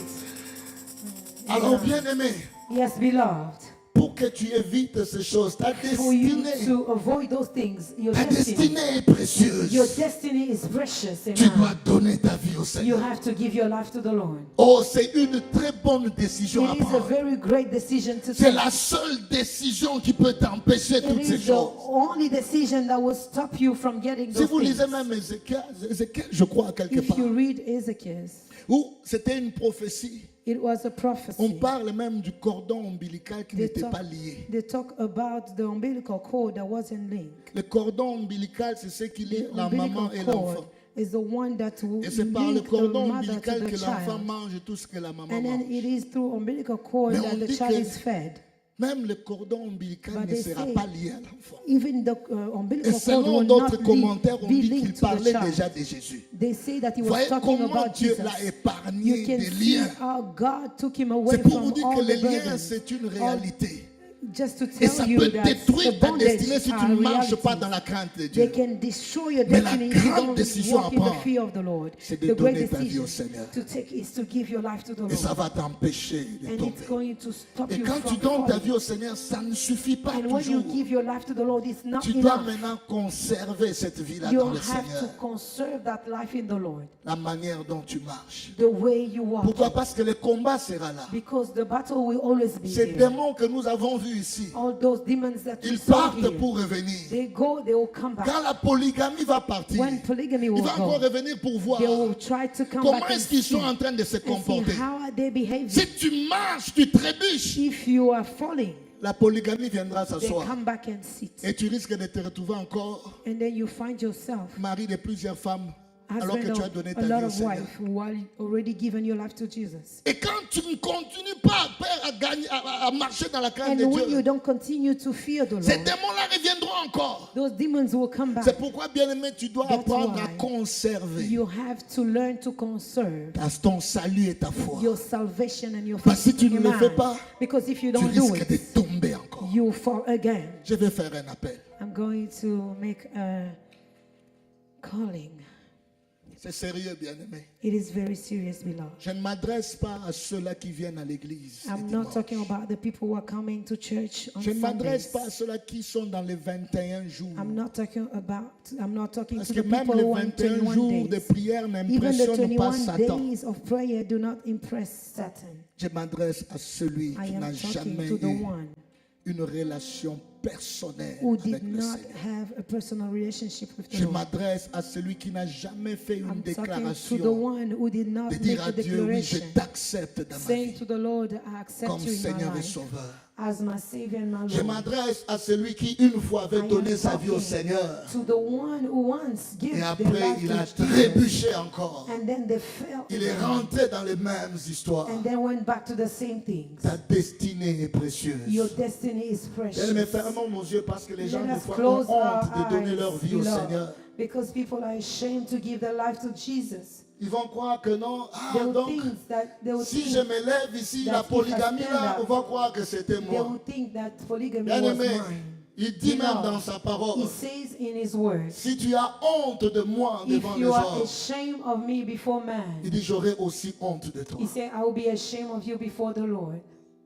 [SPEAKER 1] Alors, bien aimé,
[SPEAKER 2] Yes, beloved.
[SPEAKER 1] pour que tu évites ces choses, ta
[SPEAKER 2] For you
[SPEAKER 1] destinée,
[SPEAKER 2] to avoid those things, your
[SPEAKER 1] ta
[SPEAKER 2] destiny,
[SPEAKER 1] destinée est précieuse.
[SPEAKER 2] your destiny is precious.
[SPEAKER 1] Tu dois
[SPEAKER 2] Amen.
[SPEAKER 1] donner ta vie au
[SPEAKER 2] You
[SPEAKER 1] Seigneur.
[SPEAKER 2] have to give your life to the Lord.
[SPEAKER 1] Oh, c'est une très bonne décision à
[SPEAKER 2] It is a
[SPEAKER 1] prendre.
[SPEAKER 2] very great decision to
[SPEAKER 1] C'est
[SPEAKER 2] take.
[SPEAKER 1] la seule décision qui peut t'empêcher
[SPEAKER 2] It
[SPEAKER 1] toutes ces
[SPEAKER 2] is the
[SPEAKER 1] choses.
[SPEAKER 2] only decision that will stop you from getting
[SPEAKER 1] Si
[SPEAKER 2] those
[SPEAKER 1] vous lisez
[SPEAKER 2] things.
[SPEAKER 1] même Ézéchiel, je crois, quelque
[SPEAKER 2] If
[SPEAKER 1] part,
[SPEAKER 2] you read Ezekiel,
[SPEAKER 1] où c'était une prophétie.
[SPEAKER 2] it was a
[SPEAKER 1] On
[SPEAKER 2] prophecy.
[SPEAKER 1] parle même du cordon ombilical qui
[SPEAKER 2] They
[SPEAKER 1] n'était
[SPEAKER 2] talk,
[SPEAKER 1] pas lié.
[SPEAKER 2] they talk about the umbilical cord that wasn't linked.
[SPEAKER 1] Le cordon ombilical, c'est ce qui lie
[SPEAKER 2] The
[SPEAKER 1] la maman
[SPEAKER 2] umbilical
[SPEAKER 1] et
[SPEAKER 2] cord
[SPEAKER 1] l'enfant.
[SPEAKER 2] is the one that will
[SPEAKER 1] Et c'est par le
[SPEAKER 2] link the
[SPEAKER 1] cordon
[SPEAKER 2] mother to
[SPEAKER 1] ombilical
[SPEAKER 2] the
[SPEAKER 1] que l'enfant
[SPEAKER 2] child.
[SPEAKER 1] mange tout ce que la maman
[SPEAKER 2] And then
[SPEAKER 1] mange.
[SPEAKER 2] it is through umbilical cord
[SPEAKER 1] Mais
[SPEAKER 2] that
[SPEAKER 1] on
[SPEAKER 2] the
[SPEAKER 1] dit
[SPEAKER 2] child
[SPEAKER 1] que-
[SPEAKER 2] is fed.
[SPEAKER 1] Même le cordon ombilical
[SPEAKER 2] But
[SPEAKER 1] ne
[SPEAKER 2] they
[SPEAKER 1] sera
[SPEAKER 2] say-
[SPEAKER 1] pas lié à l'enfant.
[SPEAKER 2] Even the
[SPEAKER 1] Et
[SPEAKER 2] umbilical cord
[SPEAKER 1] selon
[SPEAKER 2] will
[SPEAKER 1] d'autres
[SPEAKER 2] not
[SPEAKER 1] commentaires, on
[SPEAKER 2] be
[SPEAKER 1] dit qu'il
[SPEAKER 2] linked to the
[SPEAKER 1] parlait
[SPEAKER 2] child.
[SPEAKER 1] déjà de Jésus.
[SPEAKER 2] They say that he was
[SPEAKER 1] Voyez
[SPEAKER 2] talking
[SPEAKER 1] comment
[SPEAKER 2] about
[SPEAKER 1] Dieu
[SPEAKER 2] Jesus.
[SPEAKER 1] l'a
[SPEAKER 2] You
[SPEAKER 1] épargné
[SPEAKER 2] can
[SPEAKER 1] des
[SPEAKER 2] see
[SPEAKER 1] liens.
[SPEAKER 2] how God took him away
[SPEAKER 1] C'est pour vous
[SPEAKER 2] from
[SPEAKER 1] dire
[SPEAKER 2] all
[SPEAKER 1] que
[SPEAKER 2] the
[SPEAKER 1] les liens,
[SPEAKER 2] burdens.
[SPEAKER 1] c'est une
[SPEAKER 2] All-
[SPEAKER 1] réalité.
[SPEAKER 2] Just to
[SPEAKER 1] Et
[SPEAKER 2] tell
[SPEAKER 1] ça
[SPEAKER 2] you
[SPEAKER 1] peut
[SPEAKER 2] that
[SPEAKER 1] détruire
[SPEAKER 2] the
[SPEAKER 1] ta destinée si
[SPEAKER 2] bondage
[SPEAKER 1] tu
[SPEAKER 2] are
[SPEAKER 1] ne marches
[SPEAKER 2] reality.
[SPEAKER 1] pas dans la crainte de
[SPEAKER 2] They
[SPEAKER 1] Dieu.
[SPEAKER 2] can destroy your
[SPEAKER 1] Mais la
[SPEAKER 2] destiny if you
[SPEAKER 1] grande
[SPEAKER 2] don't
[SPEAKER 1] décision à
[SPEAKER 2] walk in the
[SPEAKER 1] prendre,
[SPEAKER 2] fear of the Lord.
[SPEAKER 1] c'est de
[SPEAKER 2] The great
[SPEAKER 1] donner ta vie au
[SPEAKER 2] decision
[SPEAKER 1] Seigneur.
[SPEAKER 2] to take is to give your life to the
[SPEAKER 1] Et ça
[SPEAKER 2] Lord.
[SPEAKER 1] va t'empêcher de
[SPEAKER 2] And it's
[SPEAKER 1] tomber.
[SPEAKER 2] going to stop
[SPEAKER 1] Et
[SPEAKER 2] you
[SPEAKER 1] quand tu
[SPEAKER 2] from
[SPEAKER 1] donnes ta
[SPEAKER 2] falling.
[SPEAKER 1] vie au Seigneur, ça ne suffit pas
[SPEAKER 2] And when you
[SPEAKER 1] toujours.
[SPEAKER 2] give your life to the Lord, it's not
[SPEAKER 1] Tu dois
[SPEAKER 2] enough.
[SPEAKER 1] maintenant conserver cette vie-là
[SPEAKER 2] You
[SPEAKER 1] dans le
[SPEAKER 2] have
[SPEAKER 1] Seigneur.
[SPEAKER 2] to conserve that life in the Lord.
[SPEAKER 1] La manière dont tu marches.
[SPEAKER 2] The way you walk.
[SPEAKER 1] Pourquoi? Parce que le combat sera là.
[SPEAKER 2] Because the battle will always be
[SPEAKER 1] Ces
[SPEAKER 2] there.
[SPEAKER 1] démons que nous avons vus ici,
[SPEAKER 2] All those demons that we
[SPEAKER 1] ils
[SPEAKER 2] saw
[SPEAKER 1] partent
[SPEAKER 2] here,
[SPEAKER 1] pour revenir.
[SPEAKER 2] they go, they will come back.
[SPEAKER 1] Quand la polygamie va partir,
[SPEAKER 2] When polygamy
[SPEAKER 1] il
[SPEAKER 2] will
[SPEAKER 1] va encore
[SPEAKER 2] go,
[SPEAKER 1] revenir pour voir
[SPEAKER 2] they will try to come
[SPEAKER 1] comment
[SPEAKER 2] back and
[SPEAKER 1] est-ce qu'ils
[SPEAKER 2] see,
[SPEAKER 1] sont en train de se
[SPEAKER 2] and see
[SPEAKER 1] comporter.
[SPEAKER 2] how are they behaving.
[SPEAKER 1] Si tu marches, tu trébuches,
[SPEAKER 2] If you are falling,
[SPEAKER 1] la polygamie viendra
[SPEAKER 2] they
[SPEAKER 1] s'asseoir.
[SPEAKER 2] come back and sit.
[SPEAKER 1] Et tu risques de te retrouver encore
[SPEAKER 2] And then you find yourself
[SPEAKER 1] mari de plusieurs femmes, alors que tu as
[SPEAKER 2] husband
[SPEAKER 1] donné
[SPEAKER 2] or
[SPEAKER 1] ta
[SPEAKER 2] a
[SPEAKER 1] vie
[SPEAKER 2] lot
[SPEAKER 1] au
[SPEAKER 2] of
[SPEAKER 1] Seigneur.
[SPEAKER 2] wife while you already given your life to Jesus.
[SPEAKER 1] Et quand tu ne continues pas, Père, à gagner, à marcher dans la crainte
[SPEAKER 2] And
[SPEAKER 1] de
[SPEAKER 2] when you
[SPEAKER 1] Dieu,
[SPEAKER 2] don't continue to fear the
[SPEAKER 1] ces
[SPEAKER 2] Lord,
[SPEAKER 1] démons-là reviendront encore.
[SPEAKER 2] those demons will come
[SPEAKER 1] C'est
[SPEAKER 2] back.
[SPEAKER 1] pourquoi, bien-aimé, tu dois
[SPEAKER 2] That's
[SPEAKER 1] apprendre à
[SPEAKER 2] why
[SPEAKER 1] conserver
[SPEAKER 2] You have to learn to conserve
[SPEAKER 1] ton salut et ta foi.
[SPEAKER 2] your salvation and your
[SPEAKER 1] Parce que
[SPEAKER 2] faith.
[SPEAKER 1] si tu ne le fais
[SPEAKER 2] Amen.
[SPEAKER 1] pas,
[SPEAKER 2] Because if you
[SPEAKER 1] tu
[SPEAKER 2] don't do
[SPEAKER 1] risques de
[SPEAKER 2] it,
[SPEAKER 1] tomber encore.
[SPEAKER 2] you fall again.
[SPEAKER 1] Je vais faire un appel.
[SPEAKER 2] I'm going to make a calling.
[SPEAKER 1] C'est sérieux, bien-aimé.
[SPEAKER 2] It is very serious, beloved.
[SPEAKER 1] Je ne m'adresse pas à ceux-là qui viennent à l'église. le
[SPEAKER 2] I'm not
[SPEAKER 1] dimanche.
[SPEAKER 2] talking about the people who are coming to church on
[SPEAKER 1] Je ne m'adresse
[SPEAKER 2] Sundays.
[SPEAKER 1] pas à ceux-là qui sont dans les 21 jours.
[SPEAKER 2] I'm not talking
[SPEAKER 1] Parce
[SPEAKER 2] to
[SPEAKER 1] que
[SPEAKER 2] the
[SPEAKER 1] même
[SPEAKER 2] people
[SPEAKER 1] les
[SPEAKER 2] who want
[SPEAKER 1] 21
[SPEAKER 2] 21
[SPEAKER 1] jours de
[SPEAKER 2] days.
[SPEAKER 1] prière
[SPEAKER 2] Even the
[SPEAKER 1] n'impressionnent pas
[SPEAKER 2] 21
[SPEAKER 1] Satan.
[SPEAKER 2] days of prayer do not impress Satan.
[SPEAKER 1] Je m'adresse à celui
[SPEAKER 2] I
[SPEAKER 1] qui
[SPEAKER 2] am
[SPEAKER 1] n'a
[SPEAKER 2] talking
[SPEAKER 1] jamais
[SPEAKER 2] to the
[SPEAKER 1] eu
[SPEAKER 2] one
[SPEAKER 1] une relation personnelle
[SPEAKER 2] who
[SPEAKER 1] avec
[SPEAKER 2] did
[SPEAKER 1] le
[SPEAKER 2] not
[SPEAKER 1] Seigneur.
[SPEAKER 2] have a personal relationship with the
[SPEAKER 1] Je
[SPEAKER 2] Lord.
[SPEAKER 1] m'adresse à celui qui n'a jamais fait une
[SPEAKER 2] I'm talking to the
[SPEAKER 1] déclaration
[SPEAKER 2] one who did not
[SPEAKER 1] de
[SPEAKER 2] make
[SPEAKER 1] dire
[SPEAKER 2] a
[SPEAKER 1] à Dieu, oui, je
[SPEAKER 2] declaration,
[SPEAKER 1] t'accepte dans ma
[SPEAKER 2] saying
[SPEAKER 1] vie
[SPEAKER 2] to the Lord, I accept
[SPEAKER 1] comme
[SPEAKER 2] you in my
[SPEAKER 1] Seigneur et
[SPEAKER 2] life
[SPEAKER 1] Sauveur.
[SPEAKER 2] as my Savior and my
[SPEAKER 1] Je
[SPEAKER 2] Lord.
[SPEAKER 1] m'adresse à celui qui une fois avait
[SPEAKER 2] I am
[SPEAKER 1] donné sa vie au
[SPEAKER 2] talking
[SPEAKER 1] Seigneur
[SPEAKER 2] to the one who once gave
[SPEAKER 1] et
[SPEAKER 2] their
[SPEAKER 1] après
[SPEAKER 2] life
[SPEAKER 1] il a
[SPEAKER 2] to Jesus,
[SPEAKER 1] trébuché encore.
[SPEAKER 2] and then they fell
[SPEAKER 1] Il est
[SPEAKER 2] again,
[SPEAKER 1] rentré dans les mêmes histoires.
[SPEAKER 2] and then went back to the same things.
[SPEAKER 1] Ta destinée est précieuse.
[SPEAKER 2] Your destiny is
[SPEAKER 1] Elle me
[SPEAKER 2] precious.
[SPEAKER 1] fermons nos yeux parce que les gens
[SPEAKER 2] Let
[SPEAKER 1] des
[SPEAKER 2] us
[SPEAKER 1] fois
[SPEAKER 2] close
[SPEAKER 1] ont honte
[SPEAKER 2] our
[SPEAKER 1] de donner leur
[SPEAKER 2] eyes,
[SPEAKER 1] vie au
[SPEAKER 2] beloved,
[SPEAKER 1] Seigneur.
[SPEAKER 2] because people are ashamed to give their life to Jesus.
[SPEAKER 1] Ils vont croire que non.
[SPEAKER 2] They
[SPEAKER 1] Ah,
[SPEAKER 2] will
[SPEAKER 1] donc,
[SPEAKER 2] think
[SPEAKER 1] si je me lève ici,
[SPEAKER 2] that
[SPEAKER 1] la
[SPEAKER 2] if I
[SPEAKER 1] polygamie
[SPEAKER 2] stand
[SPEAKER 1] là,
[SPEAKER 2] up,
[SPEAKER 1] on va croire que c'était
[SPEAKER 2] they
[SPEAKER 1] moi.
[SPEAKER 2] will think that polygamy
[SPEAKER 1] Bien
[SPEAKER 2] was
[SPEAKER 1] aimé,
[SPEAKER 2] mine.
[SPEAKER 1] il dit même
[SPEAKER 2] Beloved,
[SPEAKER 1] dans sa parole,
[SPEAKER 2] He says in His word,
[SPEAKER 1] si tu as honte de moi
[SPEAKER 2] if
[SPEAKER 1] devant les
[SPEAKER 2] you are
[SPEAKER 1] hommes,
[SPEAKER 2] ashamed of me before man,
[SPEAKER 1] il dit j'aurai aussi honte de toi.
[SPEAKER 2] He said, I will be ashamed of you before the Lord.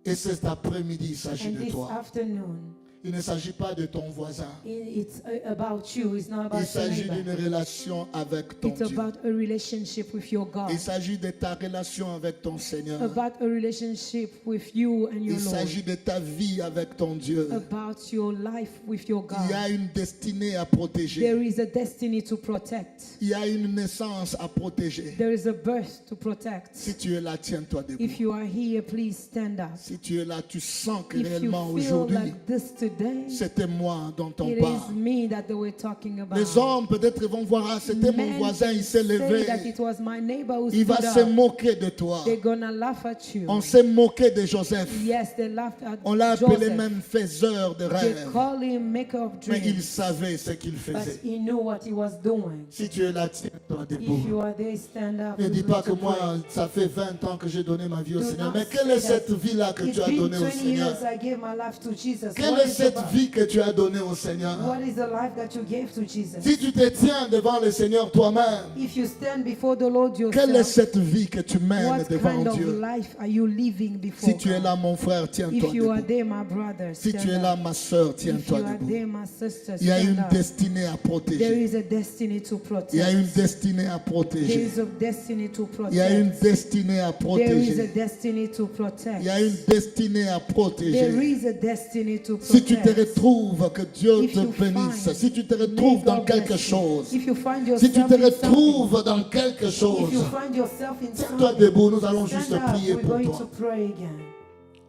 [SPEAKER 1] Et cet après-midi, il s'agit
[SPEAKER 2] And
[SPEAKER 1] de
[SPEAKER 2] this
[SPEAKER 1] toi.
[SPEAKER 2] afternoon,
[SPEAKER 1] Il ne s'agit pas de ton voisin.
[SPEAKER 2] it's about you. It's not
[SPEAKER 1] Il
[SPEAKER 2] about your
[SPEAKER 1] s'agit d'une
[SPEAKER 2] neighbor.
[SPEAKER 1] relation avec ton
[SPEAKER 2] It's
[SPEAKER 1] Dieu.
[SPEAKER 2] about a relationship with your God.
[SPEAKER 1] Il s'agit de ta relation avec ton Seigneur.
[SPEAKER 2] About a relationship with you and your
[SPEAKER 1] Il
[SPEAKER 2] Lord.
[SPEAKER 1] s'agit de ta vie avec ton Dieu.
[SPEAKER 2] About your life with your
[SPEAKER 1] Il y a
[SPEAKER 2] God.
[SPEAKER 1] une destinée à protéger.
[SPEAKER 2] There is a destiny to protect.
[SPEAKER 1] Il y a une naissance à protéger.
[SPEAKER 2] There is a birth to protect.
[SPEAKER 1] Si tu es là, tiens-toi debout.
[SPEAKER 2] If you are here, please stand up.
[SPEAKER 1] Si tu es là, tu sens que
[SPEAKER 2] If
[SPEAKER 1] réellement
[SPEAKER 2] you feel
[SPEAKER 1] aujourd'hui,
[SPEAKER 2] like this today,
[SPEAKER 1] c'était moi dont on
[SPEAKER 2] it
[SPEAKER 1] parle.
[SPEAKER 2] is me that they were talking about.
[SPEAKER 1] Les hommes peut-être vont voir, ah, c'était mon
[SPEAKER 2] Men
[SPEAKER 1] voisin, il s'est
[SPEAKER 2] say
[SPEAKER 1] levé.
[SPEAKER 2] that it was my neighbor who
[SPEAKER 1] Il va
[SPEAKER 2] stood
[SPEAKER 1] se
[SPEAKER 2] up.
[SPEAKER 1] moquer de toi.
[SPEAKER 2] They're gonna laugh at you.
[SPEAKER 1] On s'est moqué de Joseph.
[SPEAKER 2] Yes, they laughed at
[SPEAKER 1] On l'a appelé
[SPEAKER 2] Joseph.
[SPEAKER 1] même faiseur de
[SPEAKER 2] They
[SPEAKER 1] rêves.
[SPEAKER 2] call him maker of
[SPEAKER 1] Mais il
[SPEAKER 2] dreams,
[SPEAKER 1] savait ce qu'il
[SPEAKER 2] but
[SPEAKER 1] faisait.
[SPEAKER 2] he knew what he was doing.
[SPEAKER 1] Si tu es là, tiens-toi
[SPEAKER 2] If
[SPEAKER 1] debout.
[SPEAKER 2] you are there, stand up.
[SPEAKER 1] Ne
[SPEAKER 2] and
[SPEAKER 1] dis pas
[SPEAKER 2] begin
[SPEAKER 1] que
[SPEAKER 2] to
[SPEAKER 1] moi,
[SPEAKER 2] pray.
[SPEAKER 1] ça fait 20 ans que j'ai donné ma vie au
[SPEAKER 2] Do
[SPEAKER 1] Seigneur.
[SPEAKER 2] not
[SPEAKER 1] Mais quelle est
[SPEAKER 2] say
[SPEAKER 1] cette
[SPEAKER 2] that
[SPEAKER 1] vie-là que
[SPEAKER 2] it's
[SPEAKER 1] tu as
[SPEAKER 2] been
[SPEAKER 1] donnée au
[SPEAKER 2] 20
[SPEAKER 1] Seigneur?
[SPEAKER 2] years I gave my life to Jesus.
[SPEAKER 1] Quelle
[SPEAKER 2] What
[SPEAKER 1] est
[SPEAKER 2] is
[SPEAKER 1] cette
[SPEAKER 2] about-
[SPEAKER 1] vie que tu as donnée au Seigneur?
[SPEAKER 2] What is the life that you gave to Jesus?
[SPEAKER 1] Si tu te tiens devant le Seigneur toi-même,
[SPEAKER 2] If you stand before the Lord
[SPEAKER 1] quelle est
[SPEAKER 2] yourself,
[SPEAKER 1] cette vie que tu mènes
[SPEAKER 2] what
[SPEAKER 1] devant
[SPEAKER 2] kind of
[SPEAKER 1] Dieu?
[SPEAKER 2] life are you living before
[SPEAKER 1] Si tu es
[SPEAKER 2] God?
[SPEAKER 1] là, mon frère, tiens-toi
[SPEAKER 2] If you are
[SPEAKER 1] debout.
[SPEAKER 2] there, my brother,
[SPEAKER 1] Si
[SPEAKER 2] stand
[SPEAKER 1] tu es là,
[SPEAKER 2] up.
[SPEAKER 1] ma soeur,
[SPEAKER 2] If
[SPEAKER 1] tiens-toi
[SPEAKER 2] you are
[SPEAKER 1] debout.
[SPEAKER 2] there, my sister,
[SPEAKER 1] Il y a
[SPEAKER 2] stand
[SPEAKER 1] une
[SPEAKER 2] up.
[SPEAKER 1] destinée à
[SPEAKER 2] There
[SPEAKER 1] protéger.
[SPEAKER 2] is a destiny to
[SPEAKER 1] Il y a une
[SPEAKER 2] protect.
[SPEAKER 1] destinée à
[SPEAKER 2] There
[SPEAKER 1] protéger.
[SPEAKER 2] is a destiny to
[SPEAKER 1] Il y a une
[SPEAKER 2] protect.
[SPEAKER 1] destinée à
[SPEAKER 2] There is a
[SPEAKER 1] protéger.
[SPEAKER 2] destiny to protect.
[SPEAKER 1] Il y a une destinée à
[SPEAKER 2] There
[SPEAKER 1] protéger.
[SPEAKER 2] is a destiny to
[SPEAKER 1] Si tu te
[SPEAKER 2] protect.
[SPEAKER 1] retrouves, que Dieu
[SPEAKER 2] If
[SPEAKER 1] te
[SPEAKER 2] you
[SPEAKER 1] bénisse.
[SPEAKER 2] find,
[SPEAKER 1] Si tu te
[SPEAKER 2] may
[SPEAKER 1] retrouves dans
[SPEAKER 2] God
[SPEAKER 1] quelque
[SPEAKER 2] bless you.
[SPEAKER 1] chose.
[SPEAKER 2] If you find
[SPEAKER 1] Si tu
[SPEAKER 2] yourself
[SPEAKER 1] te
[SPEAKER 2] in something,
[SPEAKER 1] retrouves dans quelque
[SPEAKER 2] if
[SPEAKER 1] chose.
[SPEAKER 2] you find yourself in
[SPEAKER 1] Tiens-toi
[SPEAKER 2] something,
[SPEAKER 1] debout, nous allons juste
[SPEAKER 2] stand up.
[SPEAKER 1] prier
[SPEAKER 2] We're
[SPEAKER 1] pour
[SPEAKER 2] going
[SPEAKER 1] toi.
[SPEAKER 2] to pray again.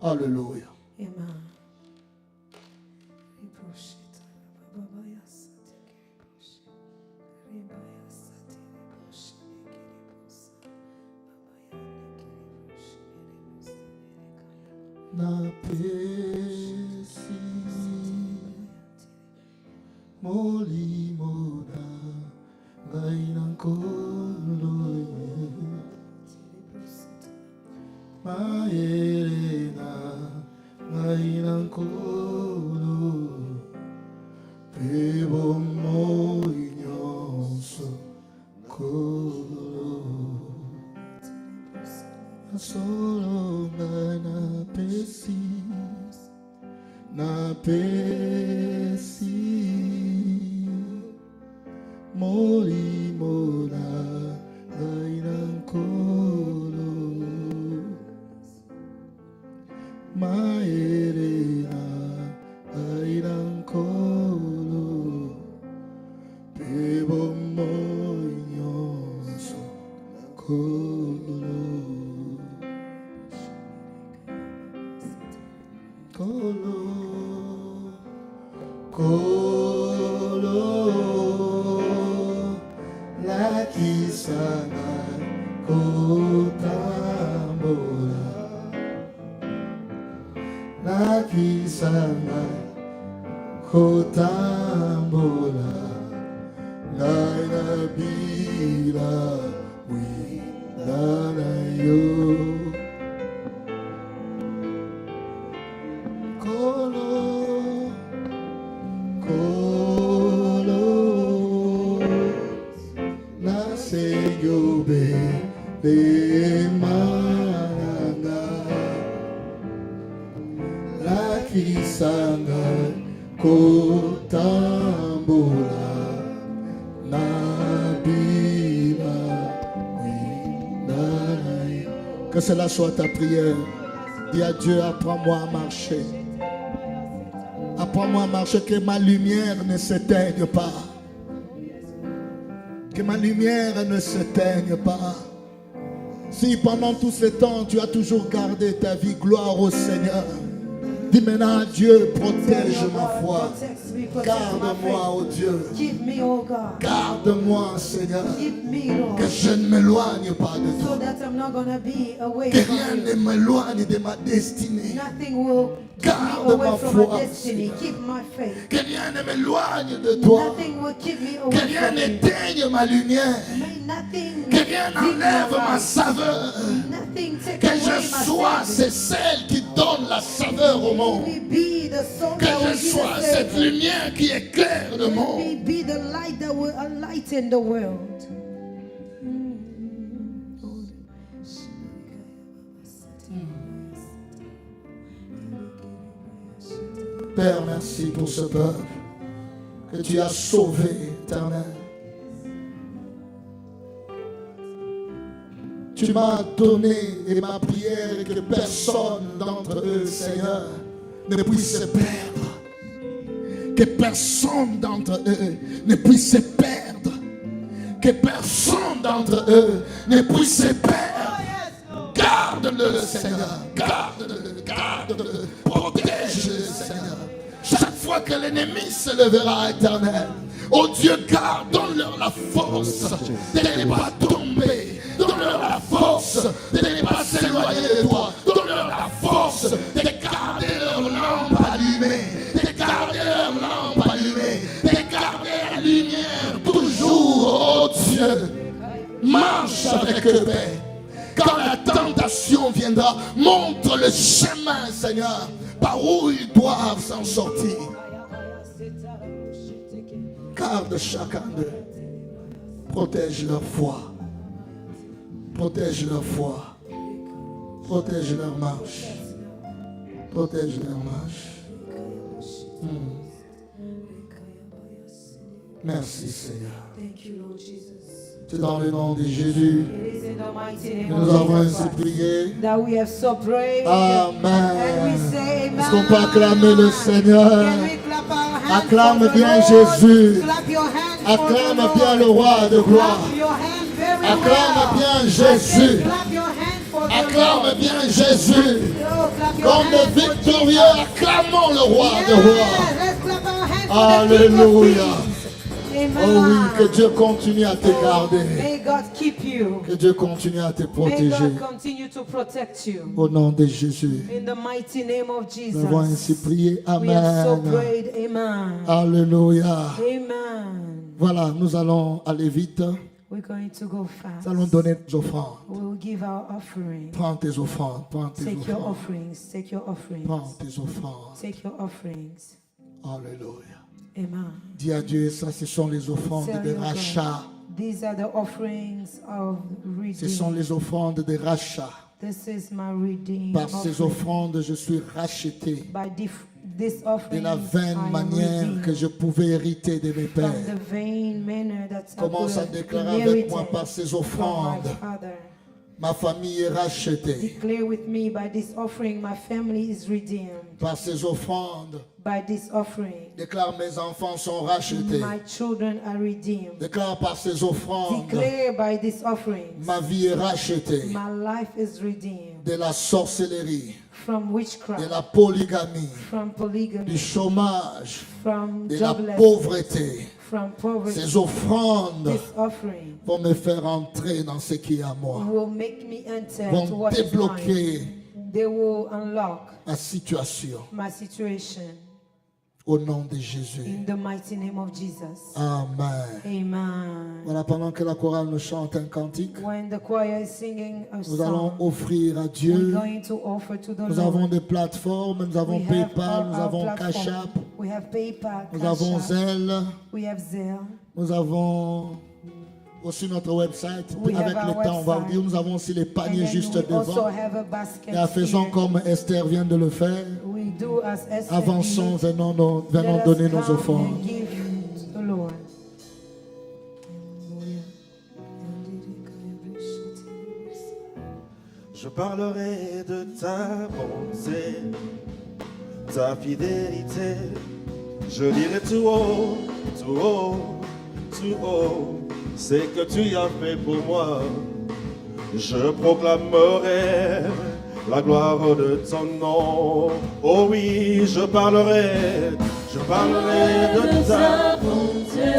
[SPEAKER 1] Alléluia.
[SPEAKER 2] Amen.
[SPEAKER 1] Na pesi molimona ngai na nkolo maelena ngai na nkolo pe bomoi nyonso nkolo solo ngai na pesi molimona ngai na nkolo maerena ngai na nkolo pe bomoi nyonso nkolo Kolo, kolo, la nakisanga kotambola nakisanga kotambola ngai nabila winda na yo kolo kolo nasenyobe de mananga nakisanga kotambola nabila winda na yo. Que cela soit ta prière. Dis à Dieu, apprends-moi à marcher. Apprends-moi à marcher, que ma lumière ne s'éteigne pas. Que ma lumière ne s'éteigne pas. Si pendant tout ce temps, tu as toujours gardé ta vie, gloire au Seigneur. Dis maintenant, Dieu, protège ma foi. Garde-moi, oh Dieu.
[SPEAKER 2] Keep me, oh God.
[SPEAKER 1] Garde-moi, Seigneur.
[SPEAKER 2] Keep me, Lord.
[SPEAKER 1] Que je ne m'éloigne pas de
[SPEAKER 2] So
[SPEAKER 1] toi.
[SPEAKER 2] that I'm not gonna be away
[SPEAKER 1] Que
[SPEAKER 2] from
[SPEAKER 1] rien
[SPEAKER 2] you.
[SPEAKER 1] ne m'éloigne de ma destinée.
[SPEAKER 2] Nothing will keep
[SPEAKER 1] Garde
[SPEAKER 2] me
[SPEAKER 1] ma
[SPEAKER 2] away from
[SPEAKER 1] foi,
[SPEAKER 2] my destiny.
[SPEAKER 1] Seigneur.
[SPEAKER 2] Keep my faith.
[SPEAKER 1] Que rien ne m'éloigne de toi.
[SPEAKER 2] Nothing will keep me
[SPEAKER 1] Que
[SPEAKER 2] away
[SPEAKER 1] rien
[SPEAKER 2] from you.
[SPEAKER 1] n'éteigne ma lumière.
[SPEAKER 2] May nothing
[SPEAKER 1] Que rien
[SPEAKER 2] dim my
[SPEAKER 1] n'enlève ma
[SPEAKER 2] light.
[SPEAKER 1] saveur.
[SPEAKER 2] Nothing take
[SPEAKER 1] Que
[SPEAKER 2] away
[SPEAKER 1] je
[SPEAKER 2] my
[SPEAKER 1] sois,
[SPEAKER 2] savor.
[SPEAKER 1] c'est celle qui donne la saveur au monde.
[SPEAKER 2] Let me be the soul
[SPEAKER 1] Que
[SPEAKER 2] that will
[SPEAKER 1] je
[SPEAKER 2] be
[SPEAKER 1] sois
[SPEAKER 2] the
[SPEAKER 1] cette
[SPEAKER 2] savor.
[SPEAKER 1] lumière qui éclaire le
[SPEAKER 2] Let me
[SPEAKER 1] monde.
[SPEAKER 2] be the light that will enlighten the world.
[SPEAKER 1] Père, merci pour ce peuple que tu as sauvé, éternel. Tu m'as donné et ma prière est que personne d'entre eux, Seigneur, ne puisse se perdre. Que personne d'entre eux ne puisse se perdre. Que personne d'entre eux ne puisse se perdre. Garde-le, Seigneur. Garde-le, garde-le. Protège-le, Seigneur. Chaque fois que l'ennemi se lèvera, éternel, oh Dieu, garde, donne-leur la force de ne pas tomber. Donne-leur la force de ne pas s'éloigner de toi. Donne-leur la force de garder leur lampe allumée. De garder leur lampe allumée. De garder la lumière toujours, oh Dieu. Marche avec eux, Père. Quand la tentation viendra, montre le chemin, Seigneur, par où ils doivent s'en sortir. Garde chacun d'eux. Protège leur foi. Protège leur foi. Protège leur marche. Protège leur marche. Merci, Seigneur.
[SPEAKER 2] Thank you, Lord Jesus.
[SPEAKER 1] C'est dans le nom de Jésus
[SPEAKER 2] It is in the mighty name
[SPEAKER 1] que
[SPEAKER 2] of
[SPEAKER 1] nous avons
[SPEAKER 2] Jesus
[SPEAKER 1] ainsi
[SPEAKER 2] Christ
[SPEAKER 1] prié.
[SPEAKER 2] that we have so prayed. And we
[SPEAKER 1] Amen.
[SPEAKER 2] say amen.
[SPEAKER 1] Est-ce qu'on peut acclamer le Seigneur?
[SPEAKER 2] Can we clap our hands
[SPEAKER 1] Acclame
[SPEAKER 2] for the
[SPEAKER 1] bien
[SPEAKER 2] Lord?
[SPEAKER 1] Jésus.
[SPEAKER 2] Clap your hands for the
[SPEAKER 1] Acclame
[SPEAKER 2] Lord.
[SPEAKER 1] bien le roi de gloire.
[SPEAKER 2] Clap your hands very
[SPEAKER 1] Acclame
[SPEAKER 2] well.
[SPEAKER 1] bien
[SPEAKER 2] I said,
[SPEAKER 1] Jésus.
[SPEAKER 2] clap your hands for the
[SPEAKER 1] Acclame
[SPEAKER 2] Lord.
[SPEAKER 1] bien Jésus.
[SPEAKER 2] Oh, clap your
[SPEAKER 1] Comme
[SPEAKER 2] hands
[SPEAKER 1] le
[SPEAKER 2] for
[SPEAKER 1] victorieux,
[SPEAKER 2] Jesus.
[SPEAKER 1] acclamons le roi de
[SPEAKER 2] Yes,
[SPEAKER 1] rois.
[SPEAKER 2] let's clap our hands for the King of
[SPEAKER 1] Alléluia.
[SPEAKER 2] Kings. Amen.
[SPEAKER 1] Oh oui, que Dieu continue à te
[SPEAKER 2] Oh,
[SPEAKER 1] garder.
[SPEAKER 2] may God keep you.
[SPEAKER 1] Que Dieu continue à te
[SPEAKER 2] May
[SPEAKER 1] protéger.
[SPEAKER 2] God continue to protect you.
[SPEAKER 1] Au nom de Jésus.
[SPEAKER 2] In the mighty name of
[SPEAKER 1] Nous avons ainsi
[SPEAKER 2] Jesus.
[SPEAKER 1] prié.
[SPEAKER 2] We have so
[SPEAKER 1] Amen.
[SPEAKER 2] prayed. Amen.
[SPEAKER 1] Alléluia.
[SPEAKER 2] Amen.
[SPEAKER 1] Voilà, nous allons aller vite.
[SPEAKER 2] We're going to go
[SPEAKER 1] Nous
[SPEAKER 2] fast.
[SPEAKER 1] allons donner nos offrandes.
[SPEAKER 2] We'll give our offering.
[SPEAKER 1] Prends tes offrandes. Prends tes
[SPEAKER 2] Take your
[SPEAKER 1] offrandes.
[SPEAKER 2] offerings. Take your offerings.
[SPEAKER 1] Prends tes offrandes.
[SPEAKER 2] Take your offerings.
[SPEAKER 1] Alléluia.
[SPEAKER 2] Amen.
[SPEAKER 1] Dis à Dieu, ça ce sont les offrandes
[SPEAKER 2] Tell
[SPEAKER 1] de
[SPEAKER 2] your God,
[SPEAKER 1] rachat.
[SPEAKER 2] these are the offerings of
[SPEAKER 1] Ce sont
[SPEAKER 2] redeem.
[SPEAKER 1] les offrandes de rachat.
[SPEAKER 2] This is my redeem
[SPEAKER 1] Par ces
[SPEAKER 2] offering.
[SPEAKER 1] offrandes, je suis racheté
[SPEAKER 2] By this
[SPEAKER 1] de
[SPEAKER 2] offering,
[SPEAKER 1] la
[SPEAKER 2] I
[SPEAKER 1] vaine
[SPEAKER 2] am
[SPEAKER 1] manière que
[SPEAKER 2] redeemed
[SPEAKER 1] je pouvais hériter de mes
[SPEAKER 2] from
[SPEAKER 1] pères.
[SPEAKER 2] the vain manner that I
[SPEAKER 1] Commence à
[SPEAKER 2] could have
[SPEAKER 1] déclarer avec moi
[SPEAKER 2] inherited
[SPEAKER 1] par ces
[SPEAKER 2] from my
[SPEAKER 1] offrandes.
[SPEAKER 2] father.
[SPEAKER 1] Ma famille est rachetée.
[SPEAKER 2] Declare with me, by this offering, my family is redeemed.
[SPEAKER 1] Par ces offrandes,
[SPEAKER 2] By this offering,
[SPEAKER 1] déclare mes enfants sont rachetés.
[SPEAKER 2] my children are redeemed.
[SPEAKER 1] Déclare par ces offrandes,
[SPEAKER 2] Declare by this offering,
[SPEAKER 1] ma vie est rachetée
[SPEAKER 2] my life is redeemed
[SPEAKER 1] de la sorcellerie,
[SPEAKER 2] from
[SPEAKER 1] de
[SPEAKER 2] witchcraft,
[SPEAKER 1] la polygamie,
[SPEAKER 2] from
[SPEAKER 1] du
[SPEAKER 2] polygamy,
[SPEAKER 1] chômage,
[SPEAKER 2] from
[SPEAKER 1] de la
[SPEAKER 2] joblessness,
[SPEAKER 1] pauvreté.
[SPEAKER 2] from poverty.
[SPEAKER 1] Ces offrandes
[SPEAKER 2] This offering
[SPEAKER 1] vont me faire entrer dans ce qui est à moi,
[SPEAKER 2] will make me enter to
[SPEAKER 1] vont
[SPEAKER 2] what is mine.
[SPEAKER 1] débloquer
[SPEAKER 2] They will unlock
[SPEAKER 1] ma situation
[SPEAKER 2] my situation
[SPEAKER 1] au nom de Jésus.
[SPEAKER 2] in the mighty name of Jesus.
[SPEAKER 1] Amen.
[SPEAKER 2] Amen.
[SPEAKER 1] Voilà, pendant que la chorale nous chante un cantique,
[SPEAKER 2] When the choir is singing a
[SPEAKER 1] nous allons
[SPEAKER 2] song,
[SPEAKER 1] offrir à
[SPEAKER 2] we're
[SPEAKER 1] Dieu.
[SPEAKER 2] going to offer to the
[SPEAKER 1] Nous
[SPEAKER 2] Lord.
[SPEAKER 1] avons des plateformes, nous avons
[SPEAKER 2] We have
[SPEAKER 1] PayPal, nous
[SPEAKER 2] our
[SPEAKER 1] avons
[SPEAKER 2] platform.
[SPEAKER 1] Cash App,
[SPEAKER 2] We have PayPal,
[SPEAKER 1] nous
[SPEAKER 2] Cash
[SPEAKER 1] avons
[SPEAKER 2] App.
[SPEAKER 1] Zelle,
[SPEAKER 2] We have Zelle.
[SPEAKER 1] nous avons aussi notre website.
[SPEAKER 2] We
[SPEAKER 1] Avec
[SPEAKER 2] have
[SPEAKER 1] le
[SPEAKER 2] our
[SPEAKER 1] temps, on va
[SPEAKER 2] website.
[SPEAKER 1] dire, nous avons aussi les
[SPEAKER 2] And
[SPEAKER 1] paniers
[SPEAKER 2] then
[SPEAKER 1] juste
[SPEAKER 2] we also
[SPEAKER 1] devant.
[SPEAKER 2] have a basket
[SPEAKER 1] Et faisons
[SPEAKER 2] here.
[SPEAKER 1] comme Esther vient de le faire.
[SPEAKER 2] We do as Esther
[SPEAKER 1] Avançons,
[SPEAKER 2] did.
[SPEAKER 1] venons
[SPEAKER 2] Let us
[SPEAKER 1] donner nos
[SPEAKER 2] come
[SPEAKER 1] offrandes.
[SPEAKER 2] and give to the Lord.
[SPEAKER 3] Je parlerai de ta bonté, ta fidélité. Je dirai tout haut, tout haut, tout haut, c'est que tu as fait pour moi. Je proclamerai la gloire de ton nom. Oh oui, je parlerai de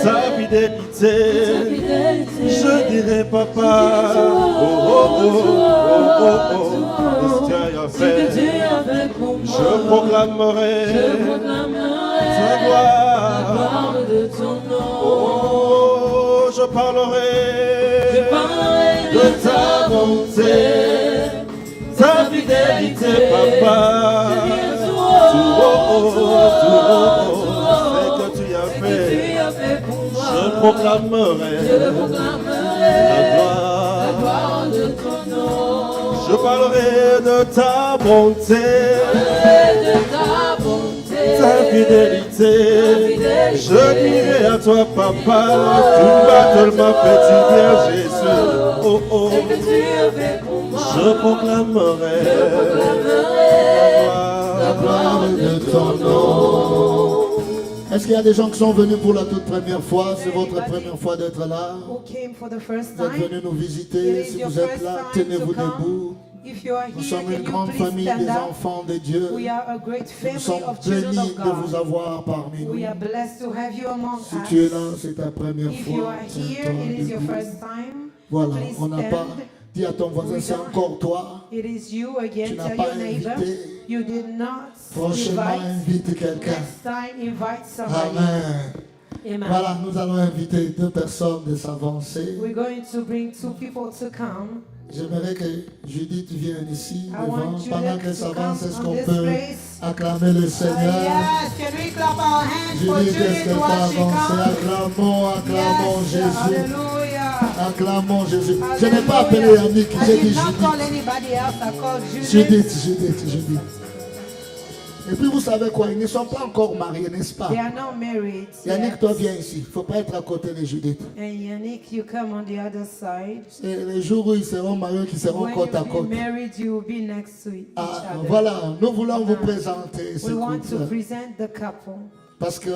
[SPEAKER 3] ta fidélité. Je dirai papa, oh oh oh, oh oh oh, qu'est-ce que tu as fait. Je proclamerai ta gloire
[SPEAKER 4] de ton nom.
[SPEAKER 3] Oh, je parlerai
[SPEAKER 4] de ta bonté,
[SPEAKER 3] ta fidélité, papa. C'est que tu as fait pour moi. Je proclamerai la gloire
[SPEAKER 4] de ton nom.
[SPEAKER 3] Je parlerai de ta bonté,
[SPEAKER 4] De ta bonté,
[SPEAKER 3] ta fidélité. Je dirai à toi, papa, tu m'as tellement fait du bien, Jésus. Oh oh,
[SPEAKER 4] ce que tu as fait pour moi.
[SPEAKER 3] je proclamerai
[SPEAKER 1] La gloire de ton nom. Est-ce qu'il y a des gens qui sont venus pour la toute première fois? C'est votre première fois d'être là.
[SPEAKER 2] Who came for the first
[SPEAKER 1] Vous êtes
[SPEAKER 2] time?
[SPEAKER 1] venus nous
[SPEAKER 2] It
[SPEAKER 1] visiter.
[SPEAKER 2] is
[SPEAKER 1] Si
[SPEAKER 2] your
[SPEAKER 1] vous êtes
[SPEAKER 2] first
[SPEAKER 1] là,
[SPEAKER 2] time to
[SPEAKER 1] tenez-vous
[SPEAKER 2] come.
[SPEAKER 1] debout.
[SPEAKER 2] If you are
[SPEAKER 1] Nous
[SPEAKER 2] here,
[SPEAKER 1] sommes une
[SPEAKER 2] can you
[SPEAKER 1] grande
[SPEAKER 2] please
[SPEAKER 1] famille
[SPEAKER 2] stand
[SPEAKER 1] des
[SPEAKER 2] up?
[SPEAKER 1] enfants de Dieu.
[SPEAKER 2] We are a great
[SPEAKER 1] Nous
[SPEAKER 2] family
[SPEAKER 1] sommes
[SPEAKER 2] of children
[SPEAKER 1] bénis
[SPEAKER 2] of
[SPEAKER 1] de vous
[SPEAKER 2] God.
[SPEAKER 1] avoir parmi
[SPEAKER 2] We
[SPEAKER 1] nous.
[SPEAKER 2] are blessed to have you among
[SPEAKER 1] Si
[SPEAKER 2] us.
[SPEAKER 1] tu es là, c'est ta première
[SPEAKER 2] If you
[SPEAKER 1] fois.
[SPEAKER 2] are here,
[SPEAKER 1] Tiens-toi
[SPEAKER 2] it is your
[SPEAKER 1] debout.
[SPEAKER 2] first time.
[SPEAKER 1] Voilà,
[SPEAKER 2] Please
[SPEAKER 1] on n'a pas
[SPEAKER 2] stand.
[SPEAKER 1] dit à ton voisin, c'est encore toi.
[SPEAKER 2] It is you again.
[SPEAKER 1] Tu n'as
[SPEAKER 2] Tell
[SPEAKER 1] pas
[SPEAKER 2] your neighbor.
[SPEAKER 1] invité.
[SPEAKER 2] You did not
[SPEAKER 1] Prochainement,
[SPEAKER 2] invite.
[SPEAKER 1] invite quelqu'un.
[SPEAKER 2] Next time, invite somebody.
[SPEAKER 1] Amen.
[SPEAKER 2] Amen.
[SPEAKER 1] Voilà, nous allons inviter deux personnes de s'avancer.
[SPEAKER 2] We're going to bring two people to come.
[SPEAKER 1] J'aimerais que Judith vienne ici
[SPEAKER 2] I
[SPEAKER 1] devant.
[SPEAKER 2] want
[SPEAKER 1] Pendant
[SPEAKER 2] Judith
[SPEAKER 1] qu'elle
[SPEAKER 2] to come
[SPEAKER 1] s'avance, est-ce
[SPEAKER 2] on
[SPEAKER 1] qu'on
[SPEAKER 2] this
[SPEAKER 1] peut
[SPEAKER 2] place.
[SPEAKER 1] acclamer le Seigneur?
[SPEAKER 2] Yes, can we clap our hands for
[SPEAKER 1] Judith, est-ce
[SPEAKER 2] Judith
[SPEAKER 1] qu'elle peut
[SPEAKER 2] while she
[SPEAKER 1] avancer?
[SPEAKER 2] comes?
[SPEAKER 1] Acclamons, acclamons
[SPEAKER 2] Yes,
[SPEAKER 1] Jésus.
[SPEAKER 2] hallelujah.
[SPEAKER 1] Acclamons Jésus. Je n'ai pas appelé Yannick,
[SPEAKER 2] I
[SPEAKER 1] j'ai
[SPEAKER 2] did
[SPEAKER 1] dit
[SPEAKER 2] not
[SPEAKER 1] Judith.
[SPEAKER 2] call anybody else. I called Judith.
[SPEAKER 1] Judith. Et puis vous savez quoi, ils ne sont pas encore mariés, n'est-ce pas?
[SPEAKER 2] They are not married
[SPEAKER 1] Yannick,
[SPEAKER 2] yet.
[SPEAKER 1] toi viens ici. Il ne faut pas être à côté de Judith.
[SPEAKER 2] And Yannick, you come on the other side.
[SPEAKER 1] C'est les jours où ils seront mariés qui seront
[SPEAKER 2] When
[SPEAKER 1] côte à
[SPEAKER 2] you be
[SPEAKER 1] côte.
[SPEAKER 2] married, you will be next to each
[SPEAKER 1] Ah,
[SPEAKER 2] other.
[SPEAKER 1] voilà, nous voulons vous présenter ce
[SPEAKER 2] We want to
[SPEAKER 1] couple.
[SPEAKER 2] present the couple.
[SPEAKER 1] Parce que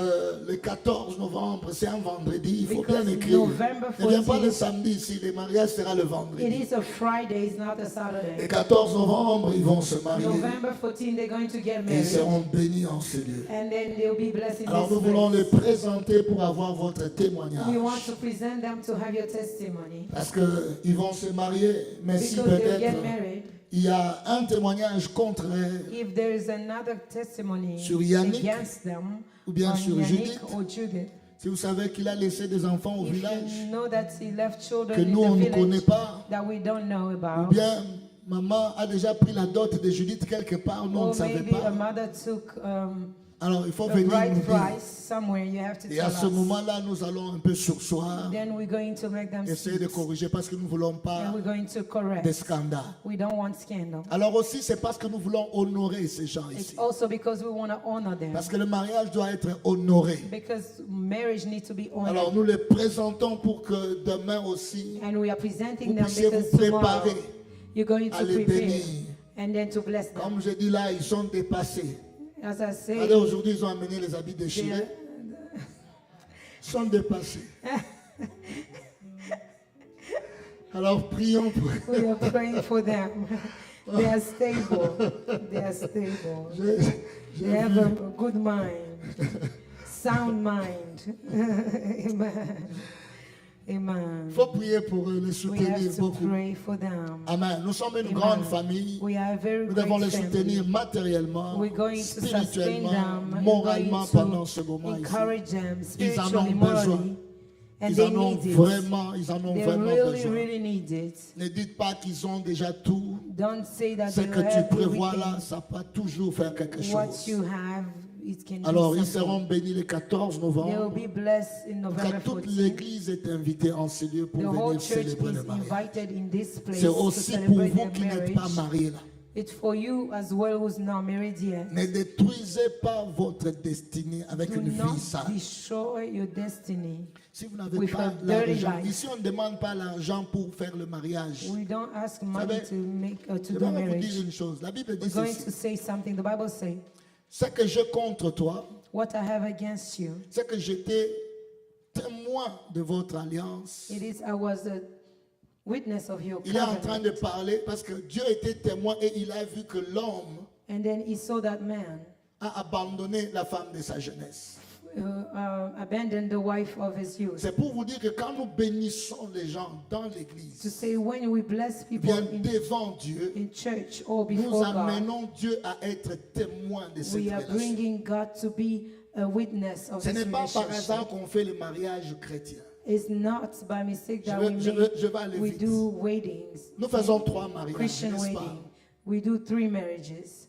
[SPEAKER 1] le 14 novembre, c'est un vendredi, il faut
[SPEAKER 2] Because
[SPEAKER 1] bien écrire.
[SPEAKER 2] November
[SPEAKER 1] Ne viens pas le
[SPEAKER 2] 14th.
[SPEAKER 1] samedi ici, le mariage sera le
[SPEAKER 2] It
[SPEAKER 1] vendredi.
[SPEAKER 2] is a Friday, it's not a
[SPEAKER 1] Le
[SPEAKER 2] Saturday.
[SPEAKER 1] 14 novembre, ils vont se marier.
[SPEAKER 2] November 14th, they're going to get
[SPEAKER 1] Et ils
[SPEAKER 2] married.
[SPEAKER 1] seront bénis en ce lieu.
[SPEAKER 2] And then they'll be blessed in
[SPEAKER 1] Alors nous
[SPEAKER 2] this
[SPEAKER 1] voulons les
[SPEAKER 2] place.
[SPEAKER 1] présenter pour avoir votre
[SPEAKER 2] We
[SPEAKER 1] témoignage.
[SPEAKER 2] want to present them to have your testimony.
[SPEAKER 1] Parce qu'ils vont se marier, mais si
[SPEAKER 2] Because they'll get
[SPEAKER 1] peut-être
[SPEAKER 2] married.
[SPEAKER 1] il y a un témoignage contraire,
[SPEAKER 2] If there is another testimony
[SPEAKER 1] Sur Yannick,
[SPEAKER 2] against them,
[SPEAKER 1] ou bien
[SPEAKER 2] on
[SPEAKER 1] sur
[SPEAKER 2] Yannick
[SPEAKER 1] Judith,
[SPEAKER 2] or Judith,
[SPEAKER 1] si vous savez qu'il a laissé des enfants au
[SPEAKER 2] if
[SPEAKER 1] village,
[SPEAKER 2] you know that he left children
[SPEAKER 1] que nous
[SPEAKER 2] in
[SPEAKER 1] on
[SPEAKER 2] the
[SPEAKER 1] ne connaît
[SPEAKER 2] village
[SPEAKER 1] pas,
[SPEAKER 2] that we don't know
[SPEAKER 1] ou
[SPEAKER 2] about,
[SPEAKER 1] bien maman a déjà pris la dot de Judith quelque part, nous on ne
[SPEAKER 2] or
[SPEAKER 1] savait
[SPEAKER 2] maybe a
[SPEAKER 1] pas.
[SPEAKER 2] mother took
[SPEAKER 1] Alors il faut
[SPEAKER 2] a
[SPEAKER 1] venir nous
[SPEAKER 2] bride
[SPEAKER 1] dire.
[SPEAKER 2] price somewhere, you have to
[SPEAKER 1] Et
[SPEAKER 2] tell
[SPEAKER 1] à ce
[SPEAKER 2] us.
[SPEAKER 1] moment-là, nous allons un peu sursoir,
[SPEAKER 2] Then we're going to make them
[SPEAKER 1] essayer de
[SPEAKER 2] sit,
[SPEAKER 1] corriger parce que nous ne voulons pas
[SPEAKER 2] and we're going to
[SPEAKER 1] de
[SPEAKER 2] correct.
[SPEAKER 1] scandales.
[SPEAKER 2] We don't want scandal.
[SPEAKER 1] Alors aussi, c'est parce que nous voulons honorer ces gens
[SPEAKER 2] It's
[SPEAKER 1] ici.
[SPEAKER 2] also because we want to honor them.
[SPEAKER 1] Parce que le mariage doit être honoré.
[SPEAKER 2] Because marriage needs to be honored.
[SPEAKER 1] Alors nous les présentons pour que demain aussi,
[SPEAKER 2] And we are presenting
[SPEAKER 1] vous
[SPEAKER 2] them
[SPEAKER 1] puissiez
[SPEAKER 2] because
[SPEAKER 1] vous
[SPEAKER 2] tomorrow
[SPEAKER 1] préparer
[SPEAKER 2] you're going
[SPEAKER 1] à
[SPEAKER 2] to
[SPEAKER 1] les
[SPEAKER 2] prepare
[SPEAKER 1] bénir.
[SPEAKER 2] and then to bless them.
[SPEAKER 1] Comme je dis là, ils sont dépassés.
[SPEAKER 2] As I say,
[SPEAKER 1] Regardez, aujourd'hui, ils ont amené les habits
[SPEAKER 2] they
[SPEAKER 1] déchirés.
[SPEAKER 2] are-
[SPEAKER 1] Ils sont dépassés. Alors prions pour eux.
[SPEAKER 2] we are praying for them. They are stable. They are stable.
[SPEAKER 1] J'ai
[SPEAKER 2] They have
[SPEAKER 1] vu.
[SPEAKER 2] a good mind, sound mind. Amen. Amen.
[SPEAKER 1] Il faut prier pour eux, les
[SPEAKER 2] We
[SPEAKER 1] soutenir
[SPEAKER 2] have to
[SPEAKER 1] beaucoup.
[SPEAKER 2] pray for them.
[SPEAKER 1] Amen. Nous sommes une
[SPEAKER 2] Amen.
[SPEAKER 1] grande famille.
[SPEAKER 2] We are a very
[SPEAKER 1] Nous devons les
[SPEAKER 2] great
[SPEAKER 1] soutenir
[SPEAKER 2] family.
[SPEAKER 1] matériellement,
[SPEAKER 2] We're going to sustain
[SPEAKER 1] spirituellement,
[SPEAKER 2] them. We're
[SPEAKER 1] moralement
[SPEAKER 2] going
[SPEAKER 1] pendant
[SPEAKER 2] to
[SPEAKER 1] ce moment ici.
[SPEAKER 2] encourage them
[SPEAKER 1] Ils en ont
[SPEAKER 2] spiritually,
[SPEAKER 1] besoin.
[SPEAKER 2] morally, and
[SPEAKER 1] Ils
[SPEAKER 2] they
[SPEAKER 1] en ont
[SPEAKER 2] need it.
[SPEAKER 1] vraiment, ils en ont
[SPEAKER 2] They
[SPEAKER 1] vraiment
[SPEAKER 2] really,
[SPEAKER 1] besoin.
[SPEAKER 2] really need it.
[SPEAKER 1] Ne dites pas qu'ils ont déjà tout.
[SPEAKER 2] Don't say that
[SPEAKER 1] Ce
[SPEAKER 2] they
[SPEAKER 1] que tu
[SPEAKER 2] have
[SPEAKER 1] prévois là,
[SPEAKER 2] everything.
[SPEAKER 1] ça va toujours faire quelque
[SPEAKER 2] What
[SPEAKER 1] chose.
[SPEAKER 2] you have, it can
[SPEAKER 1] Alors,
[SPEAKER 2] do
[SPEAKER 1] ils
[SPEAKER 2] something.
[SPEAKER 1] seront bénis le 14
[SPEAKER 2] They will
[SPEAKER 1] novembre.
[SPEAKER 2] be blessed in November
[SPEAKER 1] Car toute
[SPEAKER 2] 14th.
[SPEAKER 1] l'église est invitée en ce lieu pour
[SPEAKER 2] The whole
[SPEAKER 1] venir
[SPEAKER 2] church
[SPEAKER 1] célébrer le
[SPEAKER 2] is
[SPEAKER 1] mariage.
[SPEAKER 2] invited in this place
[SPEAKER 1] C'est
[SPEAKER 2] to
[SPEAKER 1] aussi pour
[SPEAKER 2] celebrate
[SPEAKER 1] vous
[SPEAKER 2] their
[SPEAKER 1] qui n'êtes pas
[SPEAKER 2] marriage.
[SPEAKER 1] mariés là.
[SPEAKER 2] It's for you as well who's not married yet.
[SPEAKER 1] Ne détruisez pas votre destinée avec
[SPEAKER 2] Do
[SPEAKER 1] une
[SPEAKER 2] not
[SPEAKER 1] vie sale.
[SPEAKER 2] destroy your destiny.
[SPEAKER 1] Si vous n'avez
[SPEAKER 2] with
[SPEAKER 1] pas
[SPEAKER 2] a dirty
[SPEAKER 1] l'argent,
[SPEAKER 2] life.
[SPEAKER 1] ici on ne demande pas l'argent pour faire le mariage.
[SPEAKER 2] We don't ask money
[SPEAKER 1] savez,
[SPEAKER 2] to make to
[SPEAKER 1] Je
[SPEAKER 2] do
[SPEAKER 1] vais vous
[SPEAKER 2] marriage.
[SPEAKER 1] dire une chose. La Bible dit
[SPEAKER 2] We're going to
[SPEAKER 1] ceci.
[SPEAKER 2] say something. The Bible says,
[SPEAKER 1] Ce que j'ai contre toi,
[SPEAKER 2] what I have against you,
[SPEAKER 1] c'est que j'étais témoin de votre alliance.
[SPEAKER 2] it is I was a witness of your
[SPEAKER 1] Il est en train
[SPEAKER 2] covenant.
[SPEAKER 1] de parler parce que Dieu était témoin et il a vu que l'homme
[SPEAKER 2] And then he saw that man
[SPEAKER 1] a abandonné la femme de sa jeunesse.
[SPEAKER 2] abandoned the wife of his youth.
[SPEAKER 1] C'est pour vous dire que quand nous bénissons les gens dans
[SPEAKER 2] To
[SPEAKER 1] l'église,
[SPEAKER 2] say when we bless people
[SPEAKER 1] bien
[SPEAKER 2] in
[SPEAKER 1] devant Dieu,
[SPEAKER 2] church or
[SPEAKER 1] nous
[SPEAKER 2] before God,
[SPEAKER 1] amenons Dieu à être témoin de cette
[SPEAKER 2] we are
[SPEAKER 1] relation.
[SPEAKER 2] bringing God to be a witness of
[SPEAKER 1] Ce
[SPEAKER 2] this
[SPEAKER 1] n'est pas par
[SPEAKER 2] relationship.
[SPEAKER 1] hasard qu'on fait le mariage chrétien.
[SPEAKER 2] It's not by mistake
[SPEAKER 1] Je
[SPEAKER 2] that
[SPEAKER 1] vais- je vais aller
[SPEAKER 2] we
[SPEAKER 1] vite.
[SPEAKER 2] do weddings,
[SPEAKER 1] Nous faisons 3 mariages,
[SPEAKER 2] Christian
[SPEAKER 1] n'est-ce pas?
[SPEAKER 2] wedding. We do 3 marriages.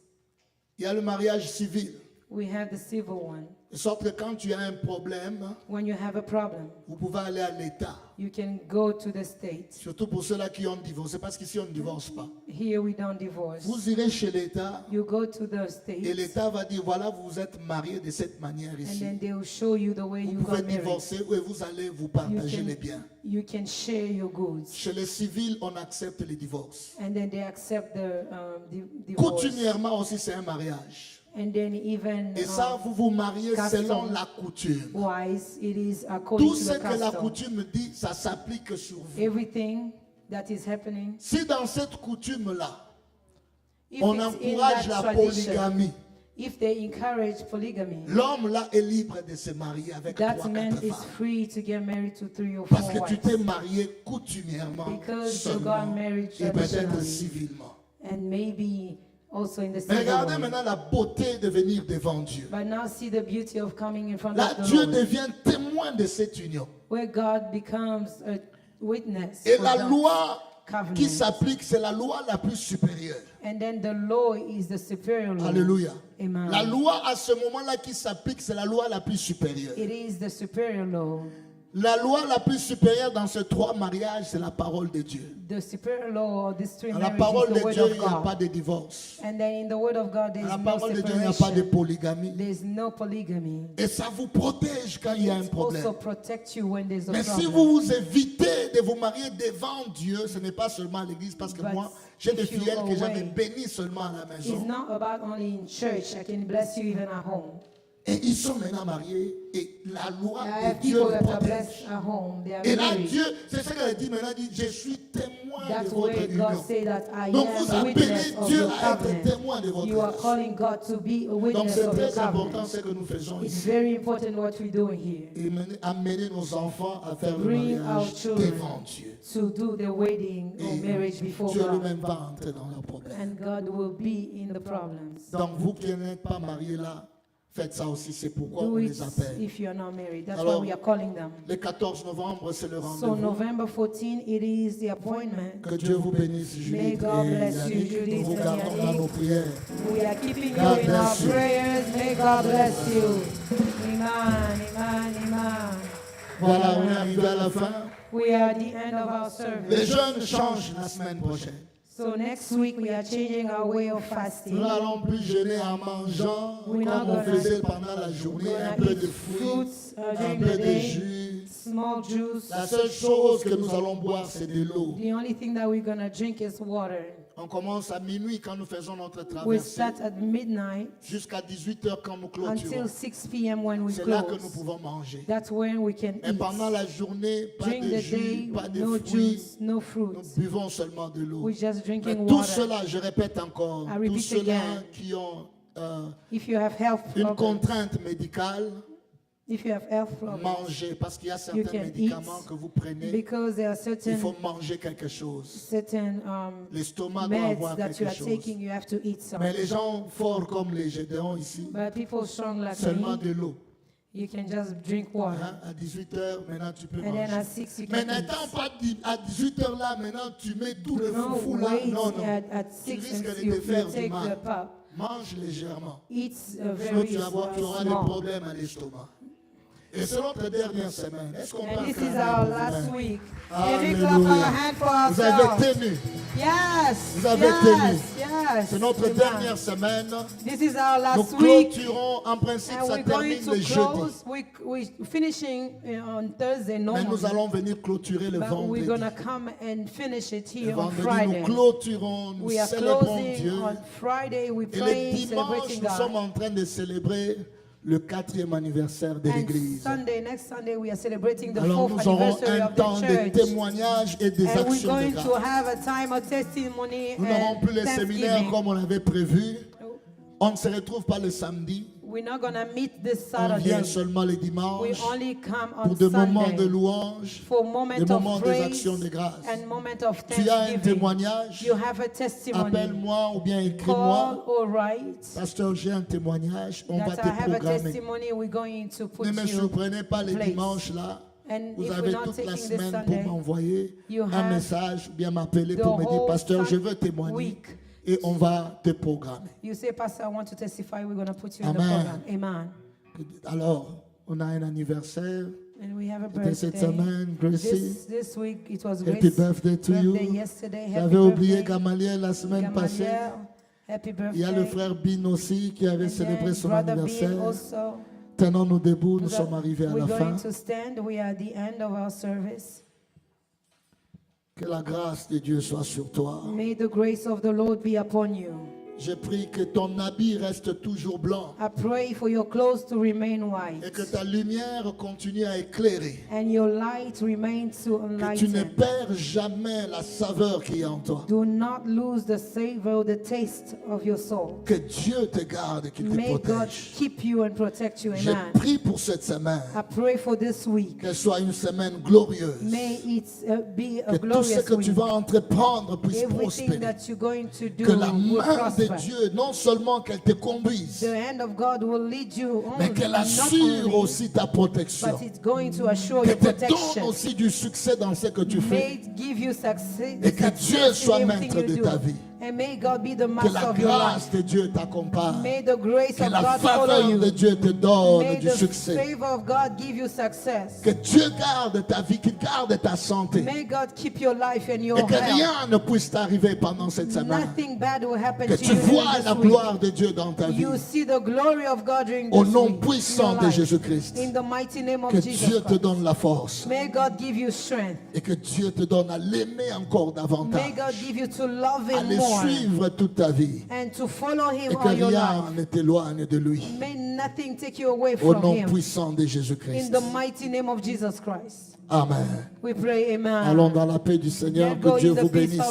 [SPEAKER 1] Il y a le mariage civil.
[SPEAKER 2] We have the civil one.
[SPEAKER 1] De sorte que quand tu as un problème,
[SPEAKER 2] When you have a problem,
[SPEAKER 1] vous pouvez aller à l'État.
[SPEAKER 2] you can go to the state.
[SPEAKER 1] Surtout pour ceux-là qui ont divorcé, parce qu'ici on ne divorce pas.
[SPEAKER 2] Here we don't divorce.
[SPEAKER 1] Vous irez chez l'État
[SPEAKER 2] You go to the
[SPEAKER 1] et
[SPEAKER 2] state,
[SPEAKER 1] l'État va dire, voilà, vous vous êtes mariés de cette manière
[SPEAKER 2] and
[SPEAKER 1] ici.
[SPEAKER 2] then they will show you the way
[SPEAKER 1] Vous
[SPEAKER 2] you
[SPEAKER 1] pouvez
[SPEAKER 2] got married.
[SPEAKER 1] divorcer et vous allez vous partager les biens.
[SPEAKER 2] You can share your goods,
[SPEAKER 1] Chez les civils, on accepte les divorces.
[SPEAKER 2] and then they accept the divorce.
[SPEAKER 1] Coutumièrement aussi, c'est un mariage.
[SPEAKER 2] And then even
[SPEAKER 1] Et ça, vous vous mariez
[SPEAKER 2] custom
[SPEAKER 1] selon la coutume.
[SPEAKER 2] wise, it is according
[SPEAKER 1] Tout
[SPEAKER 2] to
[SPEAKER 1] ce
[SPEAKER 2] the
[SPEAKER 1] que la
[SPEAKER 2] custom.
[SPEAKER 1] coutume dit, ça s'applique sur vous.
[SPEAKER 2] Everything that is happening,
[SPEAKER 1] Si dans cette coutume-là,
[SPEAKER 2] if
[SPEAKER 1] on
[SPEAKER 2] it's in
[SPEAKER 1] encourage
[SPEAKER 2] that
[SPEAKER 1] la
[SPEAKER 2] tradition,
[SPEAKER 1] polygamie,
[SPEAKER 2] if they encourage polygamy,
[SPEAKER 1] l'homme là est libre de se marier avec 3
[SPEAKER 2] that man
[SPEAKER 1] 4
[SPEAKER 2] is
[SPEAKER 1] femmes.
[SPEAKER 2] free to get married to 3 or 4
[SPEAKER 1] Parce que tu
[SPEAKER 2] wives.
[SPEAKER 1] t'es marié coutumièrement
[SPEAKER 2] Because you
[SPEAKER 1] seulement
[SPEAKER 2] got married
[SPEAKER 1] et peut-être
[SPEAKER 2] traditionally.
[SPEAKER 1] civilement.
[SPEAKER 2] And maybe also in the
[SPEAKER 1] Mais
[SPEAKER 2] civil
[SPEAKER 1] regardez
[SPEAKER 2] one.
[SPEAKER 1] maintenant la beauté de venir devant Dieu.
[SPEAKER 2] But now see the beauty of coming in front
[SPEAKER 1] Là,
[SPEAKER 2] of the
[SPEAKER 1] Dieu
[SPEAKER 2] Lord,
[SPEAKER 1] devient témoin de cette union.
[SPEAKER 2] where God becomes a witness
[SPEAKER 1] Et
[SPEAKER 2] for
[SPEAKER 1] la
[SPEAKER 2] that
[SPEAKER 1] loi
[SPEAKER 2] covenant.
[SPEAKER 1] qui s'applique, c'est la loi la plus supérieure.
[SPEAKER 2] And then the law is the superior law.
[SPEAKER 1] Alléluia.
[SPEAKER 2] Amen.
[SPEAKER 1] La loi à ce moment-là qui s'applique, c'est la loi la plus supérieure.
[SPEAKER 2] It is the superior law.
[SPEAKER 1] La loi la plus supérieure dans ces 3 mariages, c'est la parole de Dieu.
[SPEAKER 2] The superior law of these 3
[SPEAKER 1] Dans la
[SPEAKER 2] marriages
[SPEAKER 1] parole
[SPEAKER 2] is
[SPEAKER 1] de
[SPEAKER 2] the word
[SPEAKER 1] Dieu,
[SPEAKER 2] of
[SPEAKER 1] il n'y a pas
[SPEAKER 2] God.
[SPEAKER 1] de divorce.
[SPEAKER 2] And then in the word of God, there
[SPEAKER 1] Dans
[SPEAKER 2] is
[SPEAKER 1] la
[SPEAKER 2] no
[SPEAKER 1] parole de Dieu, il n'y a pas de
[SPEAKER 2] separation.
[SPEAKER 1] polygamie.
[SPEAKER 2] There's no polygamy.
[SPEAKER 1] Et ça vous protège quand il y a un
[SPEAKER 2] It
[SPEAKER 1] problème.
[SPEAKER 2] also protects you when there's a
[SPEAKER 1] Mais si
[SPEAKER 2] problem.
[SPEAKER 1] vous vous évitez de vous marier devant Dieu, ce n'est pas seulement à l'église, parce que
[SPEAKER 2] But
[SPEAKER 1] moi, j'ai des
[SPEAKER 2] if you
[SPEAKER 1] fidèles que j'avais
[SPEAKER 2] away,
[SPEAKER 1] bénis seulement à la
[SPEAKER 2] It's
[SPEAKER 1] maison.
[SPEAKER 2] not about only in church. I can bless you even at home.
[SPEAKER 1] Et ils sont maintenant mariés et la loi
[SPEAKER 2] I
[SPEAKER 1] de
[SPEAKER 2] have
[SPEAKER 1] Dieu
[SPEAKER 2] people
[SPEAKER 1] les
[SPEAKER 2] that are blessed
[SPEAKER 1] protège.
[SPEAKER 2] at home. They are
[SPEAKER 1] Et là,
[SPEAKER 2] married.
[SPEAKER 1] Dieu, c'est ce qu'elle a dit maintenant, dit, je suis témoin de
[SPEAKER 2] That's
[SPEAKER 1] votre
[SPEAKER 2] where God
[SPEAKER 1] union.
[SPEAKER 2] say that I
[SPEAKER 1] Donc vous
[SPEAKER 2] am a
[SPEAKER 1] appelez
[SPEAKER 2] witness of
[SPEAKER 1] Dieu
[SPEAKER 2] your
[SPEAKER 1] à être
[SPEAKER 2] covenant.
[SPEAKER 1] témoin de votre
[SPEAKER 2] You are
[SPEAKER 1] relation.
[SPEAKER 2] calling God to be a
[SPEAKER 1] Donc
[SPEAKER 2] witness
[SPEAKER 1] c'est
[SPEAKER 2] of your
[SPEAKER 1] très important
[SPEAKER 2] covenant.
[SPEAKER 1] ce que nous faisons
[SPEAKER 2] It's
[SPEAKER 1] ici.
[SPEAKER 2] very important what we're doing here.
[SPEAKER 1] Et amener nos enfants à faire le
[SPEAKER 2] Bring our
[SPEAKER 1] mariage
[SPEAKER 2] children
[SPEAKER 1] devant Dieu.
[SPEAKER 2] to do the wedding or
[SPEAKER 1] Et
[SPEAKER 2] marriage before
[SPEAKER 1] Dieu
[SPEAKER 2] God.
[SPEAKER 1] lui-même va entrer dans leurs problèmes.
[SPEAKER 2] And God will be in the problems.
[SPEAKER 1] Donc vous qui n'êtes pas mariés là, faites ça aussi, c'est pourquoi on
[SPEAKER 2] Do it
[SPEAKER 1] les appelle.
[SPEAKER 2] if you are not married. That's
[SPEAKER 1] Alors,
[SPEAKER 2] why we are calling them.
[SPEAKER 1] Le 14 novembre, c'est le
[SPEAKER 2] So
[SPEAKER 1] rendez-vous.
[SPEAKER 2] November 14, it is the appointment.
[SPEAKER 1] Que Dieu vous bénisse,
[SPEAKER 2] May
[SPEAKER 1] Judith
[SPEAKER 2] God
[SPEAKER 1] et
[SPEAKER 2] bless you,
[SPEAKER 1] Yannick.
[SPEAKER 2] Judith
[SPEAKER 1] Nous vous
[SPEAKER 2] and
[SPEAKER 1] gardons dans
[SPEAKER 2] Yannick.
[SPEAKER 1] nos prières.
[SPEAKER 2] We are keeping you
[SPEAKER 1] God
[SPEAKER 2] in our
[SPEAKER 1] bless you.
[SPEAKER 2] prayers. May God bless you. Amen, amen, amen.
[SPEAKER 1] Voilà, on est arrivé à la fin.
[SPEAKER 2] We are at the end of our
[SPEAKER 1] Les
[SPEAKER 2] service.
[SPEAKER 1] jeunes changent la semaine prochaine.
[SPEAKER 2] So next week we are changing our way of
[SPEAKER 1] Nous
[SPEAKER 2] fasting.
[SPEAKER 1] n'allons plus jeûner en mangeant
[SPEAKER 2] We're not
[SPEAKER 1] comme on
[SPEAKER 2] gonna-
[SPEAKER 1] faisait pendant la journée, un peu
[SPEAKER 2] We're
[SPEAKER 1] de
[SPEAKER 2] gonna eat
[SPEAKER 1] fruits,
[SPEAKER 2] fruits
[SPEAKER 1] un
[SPEAKER 2] during
[SPEAKER 1] peu
[SPEAKER 2] the
[SPEAKER 1] de
[SPEAKER 2] day,
[SPEAKER 1] jus.
[SPEAKER 2] small juice.
[SPEAKER 1] La seule chose que nous allons boire, c'est de l'eau.
[SPEAKER 2] The only thing that we're gonna drink is water.
[SPEAKER 1] On commence à minuit quand nous faisons notre
[SPEAKER 2] We
[SPEAKER 1] traversée,
[SPEAKER 2] start at midnight
[SPEAKER 1] jusqu'à 18h quand nous clôturons.
[SPEAKER 2] until 6 p.m. when we
[SPEAKER 1] C'est là que nous
[SPEAKER 2] close.
[SPEAKER 1] pouvons manger.
[SPEAKER 2] That's when we can
[SPEAKER 1] Et
[SPEAKER 2] eat.
[SPEAKER 1] pendant la journée, pas
[SPEAKER 2] During
[SPEAKER 1] de
[SPEAKER 2] the
[SPEAKER 1] jus,
[SPEAKER 2] day,
[SPEAKER 1] pas de
[SPEAKER 2] no
[SPEAKER 1] fruits.
[SPEAKER 2] juice, no
[SPEAKER 1] Nous
[SPEAKER 2] fruits.
[SPEAKER 1] buvons seulement de l'eau.
[SPEAKER 2] We're just
[SPEAKER 1] Mais
[SPEAKER 2] drinking
[SPEAKER 1] tous
[SPEAKER 2] water.
[SPEAKER 1] ceux-là, je répète encore,
[SPEAKER 2] I repeat
[SPEAKER 1] tous ceux-là
[SPEAKER 2] again.
[SPEAKER 1] qui ont
[SPEAKER 2] If you have health
[SPEAKER 1] une
[SPEAKER 2] problems,
[SPEAKER 1] contrainte médicale,
[SPEAKER 2] if you have health problems,
[SPEAKER 1] mangez, parce qu'il y a certains
[SPEAKER 2] can
[SPEAKER 1] médicaments
[SPEAKER 2] eat
[SPEAKER 1] que vous prenez,
[SPEAKER 2] because there are
[SPEAKER 1] il faut
[SPEAKER 2] certain
[SPEAKER 1] manger quelque chose. L'estomac doit
[SPEAKER 2] meds
[SPEAKER 1] avoir
[SPEAKER 2] that you
[SPEAKER 1] quelque
[SPEAKER 2] are
[SPEAKER 1] chose.
[SPEAKER 2] taking, you have to eat some.
[SPEAKER 1] Mais les gens forts comme les Gédéons ici,
[SPEAKER 2] But people strong like
[SPEAKER 1] seulement
[SPEAKER 2] me,
[SPEAKER 1] de l'eau.
[SPEAKER 2] you can just drink water.
[SPEAKER 1] Hein, à 18h, maintenant tu peux
[SPEAKER 2] And then
[SPEAKER 1] manger.
[SPEAKER 2] at 6 you
[SPEAKER 1] Mais
[SPEAKER 2] can eat.
[SPEAKER 1] n'attends pas à 18h là, maintenant tu mets tout le
[SPEAKER 2] No,
[SPEAKER 1] foufou là.
[SPEAKER 2] wait
[SPEAKER 1] Non, non.
[SPEAKER 2] at
[SPEAKER 1] Tu
[SPEAKER 2] 6
[SPEAKER 1] risques
[SPEAKER 2] and
[SPEAKER 1] de
[SPEAKER 2] you
[SPEAKER 1] te faire du
[SPEAKER 2] take the
[SPEAKER 1] mal.
[SPEAKER 2] pop.
[SPEAKER 1] Mange légèrement.
[SPEAKER 2] Eat
[SPEAKER 1] Sinon
[SPEAKER 2] very
[SPEAKER 1] tu auras des
[SPEAKER 2] small.
[SPEAKER 1] problèmes à l'estomac. Et c'est notre dernière semaine. Est-ce qu'on peut
[SPEAKER 2] And this is
[SPEAKER 1] acclamer
[SPEAKER 2] our
[SPEAKER 1] pour
[SPEAKER 2] last
[SPEAKER 1] vous-même?
[SPEAKER 2] week. Can we clap
[SPEAKER 1] Alléluia.
[SPEAKER 2] our hand for
[SPEAKER 1] Vous avez
[SPEAKER 2] ourselves?
[SPEAKER 1] tenu.
[SPEAKER 2] Yes.
[SPEAKER 1] Vous avez
[SPEAKER 2] yes,
[SPEAKER 1] tenu.
[SPEAKER 2] Yes.
[SPEAKER 1] C'est notre
[SPEAKER 2] Amen.
[SPEAKER 1] dernière semaine.
[SPEAKER 2] This is our
[SPEAKER 1] Nous
[SPEAKER 2] last week.
[SPEAKER 1] clôturons, en principe,
[SPEAKER 2] And
[SPEAKER 1] ça
[SPEAKER 2] we're going
[SPEAKER 1] termine
[SPEAKER 2] to
[SPEAKER 1] le jeudi.
[SPEAKER 2] close. We're finishing on Thursday
[SPEAKER 1] Mais nous
[SPEAKER 2] normally.
[SPEAKER 1] allons venir clôturer le
[SPEAKER 2] But we're
[SPEAKER 1] vendredi.
[SPEAKER 2] going to come and finish it
[SPEAKER 1] Le
[SPEAKER 2] here on
[SPEAKER 1] vendredi,
[SPEAKER 2] Friday.
[SPEAKER 1] nous clôturons, nous
[SPEAKER 2] We are
[SPEAKER 1] célébrons
[SPEAKER 2] closing
[SPEAKER 1] Dieu.
[SPEAKER 2] on Friday. We're
[SPEAKER 1] Et le
[SPEAKER 2] praying,
[SPEAKER 1] dimanche,
[SPEAKER 2] celebrating
[SPEAKER 1] nous sommes
[SPEAKER 2] God.
[SPEAKER 1] en train de célébrer le 4e anniversaire de
[SPEAKER 2] And
[SPEAKER 1] l'Église.
[SPEAKER 2] Sunday, next Sunday, we are celebrating the
[SPEAKER 1] Alors
[SPEAKER 2] 4th
[SPEAKER 1] nous aurons
[SPEAKER 2] anniversary
[SPEAKER 1] un
[SPEAKER 2] of
[SPEAKER 1] temps
[SPEAKER 2] the
[SPEAKER 1] de
[SPEAKER 2] church.
[SPEAKER 1] témoignages et des
[SPEAKER 2] And we're
[SPEAKER 1] actions de
[SPEAKER 2] going to
[SPEAKER 1] grâce.
[SPEAKER 2] have a time of testimony
[SPEAKER 1] Nous n'aurons
[SPEAKER 2] and
[SPEAKER 1] plus les séminaires
[SPEAKER 2] thanksgiving.
[SPEAKER 1] comme on avait prévu. On ne se retrouve pas le samedi.
[SPEAKER 2] We're not going to meet this
[SPEAKER 1] On vient
[SPEAKER 2] Saturday.
[SPEAKER 1] seulement les
[SPEAKER 2] We
[SPEAKER 1] dimanches
[SPEAKER 2] only come
[SPEAKER 1] pour
[SPEAKER 2] on
[SPEAKER 1] des moments de
[SPEAKER 2] Sunday
[SPEAKER 1] louange,
[SPEAKER 2] for
[SPEAKER 1] des
[SPEAKER 2] moment
[SPEAKER 1] moments
[SPEAKER 2] of
[SPEAKER 1] des
[SPEAKER 2] praise
[SPEAKER 1] actions de grâce.
[SPEAKER 2] and moment of
[SPEAKER 1] Tu as un
[SPEAKER 2] thanksgiving.
[SPEAKER 1] témoignage,
[SPEAKER 2] You have a testimony.
[SPEAKER 1] appelle-moi ou bien
[SPEAKER 2] Call
[SPEAKER 1] écris-moi.
[SPEAKER 2] or write
[SPEAKER 1] Pasteur, j'ai un témoignage, on va
[SPEAKER 2] that
[SPEAKER 1] te
[SPEAKER 2] I have a
[SPEAKER 1] programmer.
[SPEAKER 2] testimony. We're going to put
[SPEAKER 1] Ne me
[SPEAKER 2] you.
[SPEAKER 1] surprenez pas les
[SPEAKER 2] place.
[SPEAKER 1] dimanches là.
[SPEAKER 2] And
[SPEAKER 1] Vous
[SPEAKER 2] if
[SPEAKER 1] avez
[SPEAKER 2] we're not
[SPEAKER 1] toute la
[SPEAKER 2] taking this
[SPEAKER 1] semaine pour
[SPEAKER 2] Sunday,
[SPEAKER 1] m'envoyer
[SPEAKER 2] you
[SPEAKER 1] un
[SPEAKER 2] have
[SPEAKER 1] message ou bien m'appeler
[SPEAKER 2] the
[SPEAKER 1] pour me dire,
[SPEAKER 2] whole
[SPEAKER 1] Pasteur, je veux témoigner
[SPEAKER 2] week.
[SPEAKER 1] et on va te programmer.
[SPEAKER 2] You say, Pastor, I want to testify. We're going to put you in the
[SPEAKER 1] Amen.
[SPEAKER 2] program. Amen.
[SPEAKER 1] Alors, on a un anniversaire.
[SPEAKER 2] And we have a
[SPEAKER 1] C'était cette
[SPEAKER 2] birthday.
[SPEAKER 1] semaine, Gracie.
[SPEAKER 2] This week it was
[SPEAKER 1] Happy
[SPEAKER 2] Grace's
[SPEAKER 1] birthday to you.
[SPEAKER 2] birthday yesterday. Happy
[SPEAKER 1] J'avais oublié
[SPEAKER 2] birthday,
[SPEAKER 1] Gamaliel la semaine passée.
[SPEAKER 2] Gamaliel. Happy birthday.
[SPEAKER 1] Il y a le frère Bin aussi qui avait
[SPEAKER 2] And
[SPEAKER 1] célébré
[SPEAKER 2] then
[SPEAKER 1] son
[SPEAKER 2] Brother Bean
[SPEAKER 1] anniversaire.
[SPEAKER 2] also.
[SPEAKER 1] Tenons-nous debout, nous sommes arrivés à
[SPEAKER 2] We're
[SPEAKER 1] la
[SPEAKER 2] going
[SPEAKER 1] fin.
[SPEAKER 2] to stand. We are at the end of our service.
[SPEAKER 1] Que la grâce de Dieu soit sur toi.
[SPEAKER 2] May the grace of the Lord be upon you.
[SPEAKER 1] Je prie que ton habit reste toujours blanc
[SPEAKER 2] I pray for your clothes to remain
[SPEAKER 1] et
[SPEAKER 2] white
[SPEAKER 1] que ta lumière continue à éclairer.
[SPEAKER 2] and your light remains to
[SPEAKER 1] Que tu ne
[SPEAKER 2] enlighten.
[SPEAKER 1] perds jamais la saveur qui est en toi.
[SPEAKER 2] Do not lose the savor, the taste of your soul.
[SPEAKER 1] Que Dieu te garde, qu'il te
[SPEAKER 2] May God
[SPEAKER 1] protège.
[SPEAKER 2] keep you and protect you.
[SPEAKER 1] Je
[SPEAKER 2] Amen.
[SPEAKER 1] prie pour cette semaine,
[SPEAKER 2] I pray for this week.
[SPEAKER 1] qu'elle soit une semaine glorieuse.
[SPEAKER 2] May it be a
[SPEAKER 1] Que tout ce
[SPEAKER 2] glorious
[SPEAKER 1] que tu
[SPEAKER 2] week.
[SPEAKER 1] vas entreprendre puisse
[SPEAKER 2] Everything
[SPEAKER 1] prospérer.
[SPEAKER 2] that you're going to do
[SPEAKER 1] Que la
[SPEAKER 2] will
[SPEAKER 1] main de
[SPEAKER 2] prosper.
[SPEAKER 1] Dieu, non seulement qu'elle te conduise,
[SPEAKER 2] The hand of God will lead you
[SPEAKER 1] mais
[SPEAKER 2] only,
[SPEAKER 1] qu'elle
[SPEAKER 2] not
[SPEAKER 1] assure
[SPEAKER 2] only,
[SPEAKER 1] aussi ta protection.
[SPEAKER 2] but it's going to assure
[SPEAKER 1] Que
[SPEAKER 2] your
[SPEAKER 1] te donne
[SPEAKER 2] protection.
[SPEAKER 1] aussi du succès dans ce que tu
[SPEAKER 2] May
[SPEAKER 1] fais.
[SPEAKER 2] it give you success,
[SPEAKER 1] Et que Dieu
[SPEAKER 2] success
[SPEAKER 1] soit
[SPEAKER 2] in everything
[SPEAKER 1] maître
[SPEAKER 2] you
[SPEAKER 1] de
[SPEAKER 2] do.
[SPEAKER 1] ta vie.
[SPEAKER 2] And may God be the
[SPEAKER 1] Que
[SPEAKER 2] master
[SPEAKER 1] la
[SPEAKER 2] of your life.
[SPEAKER 1] grâce de Dieu t'accompagne.
[SPEAKER 2] May the grace
[SPEAKER 1] Que
[SPEAKER 2] of
[SPEAKER 1] la
[SPEAKER 2] God follow
[SPEAKER 1] faveur
[SPEAKER 2] you.
[SPEAKER 1] de Dieu te donne
[SPEAKER 2] May
[SPEAKER 1] du
[SPEAKER 2] the
[SPEAKER 1] succès.
[SPEAKER 2] favor of God give you success.
[SPEAKER 1] Que Dieu garde ta vie, qu'il garde ta santé.
[SPEAKER 2] May God keep your life and your
[SPEAKER 1] Et que
[SPEAKER 2] health.
[SPEAKER 1] rien ne puisse t'arriver pendant cette semaine.
[SPEAKER 2] Nothing bad will happen
[SPEAKER 1] Que
[SPEAKER 2] to
[SPEAKER 1] tu
[SPEAKER 2] you during
[SPEAKER 1] vois
[SPEAKER 2] this
[SPEAKER 1] la
[SPEAKER 2] week.
[SPEAKER 1] gloire de Dieu dans ta vie.
[SPEAKER 2] You see the glory of God during
[SPEAKER 1] Au
[SPEAKER 2] this
[SPEAKER 1] nom
[SPEAKER 2] week in
[SPEAKER 1] puissant
[SPEAKER 2] your
[SPEAKER 1] de
[SPEAKER 2] life.
[SPEAKER 1] Jésus-Christ.
[SPEAKER 2] In the mighty name of
[SPEAKER 1] Que
[SPEAKER 2] Jesus
[SPEAKER 1] Dieu te
[SPEAKER 2] Christ.
[SPEAKER 1] donne la force.
[SPEAKER 2] May God give you strength.
[SPEAKER 1] Et que Dieu te donne à l'aimer encore
[SPEAKER 2] May
[SPEAKER 1] davantage.
[SPEAKER 2] God give you to love
[SPEAKER 1] À
[SPEAKER 2] Him
[SPEAKER 1] le
[SPEAKER 2] more
[SPEAKER 1] suivre toute ta vie.
[SPEAKER 2] and to follow Him
[SPEAKER 1] Et que
[SPEAKER 2] all your
[SPEAKER 1] rien
[SPEAKER 2] life.
[SPEAKER 1] ne t'éloigne de lui.
[SPEAKER 2] May nothing take you away
[SPEAKER 1] Au
[SPEAKER 2] from
[SPEAKER 1] nom
[SPEAKER 2] Him.
[SPEAKER 1] puissant de
[SPEAKER 2] In
[SPEAKER 1] Jésus-Christ.
[SPEAKER 2] the mighty name of Jesus Christ.
[SPEAKER 1] Amen.
[SPEAKER 2] We pray, amen.
[SPEAKER 1] Allons dans la paix du Seigneur.
[SPEAKER 2] Let's
[SPEAKER 1] Que
[SPEAKER 2] go
[SPEAKER 1] Dieu
[SPEAKER 2] in the
[SPEAKER 1] vous
[SPEAKER 2] peace
[SPEAKER 1] bénisse.
[SPEAKER 2] of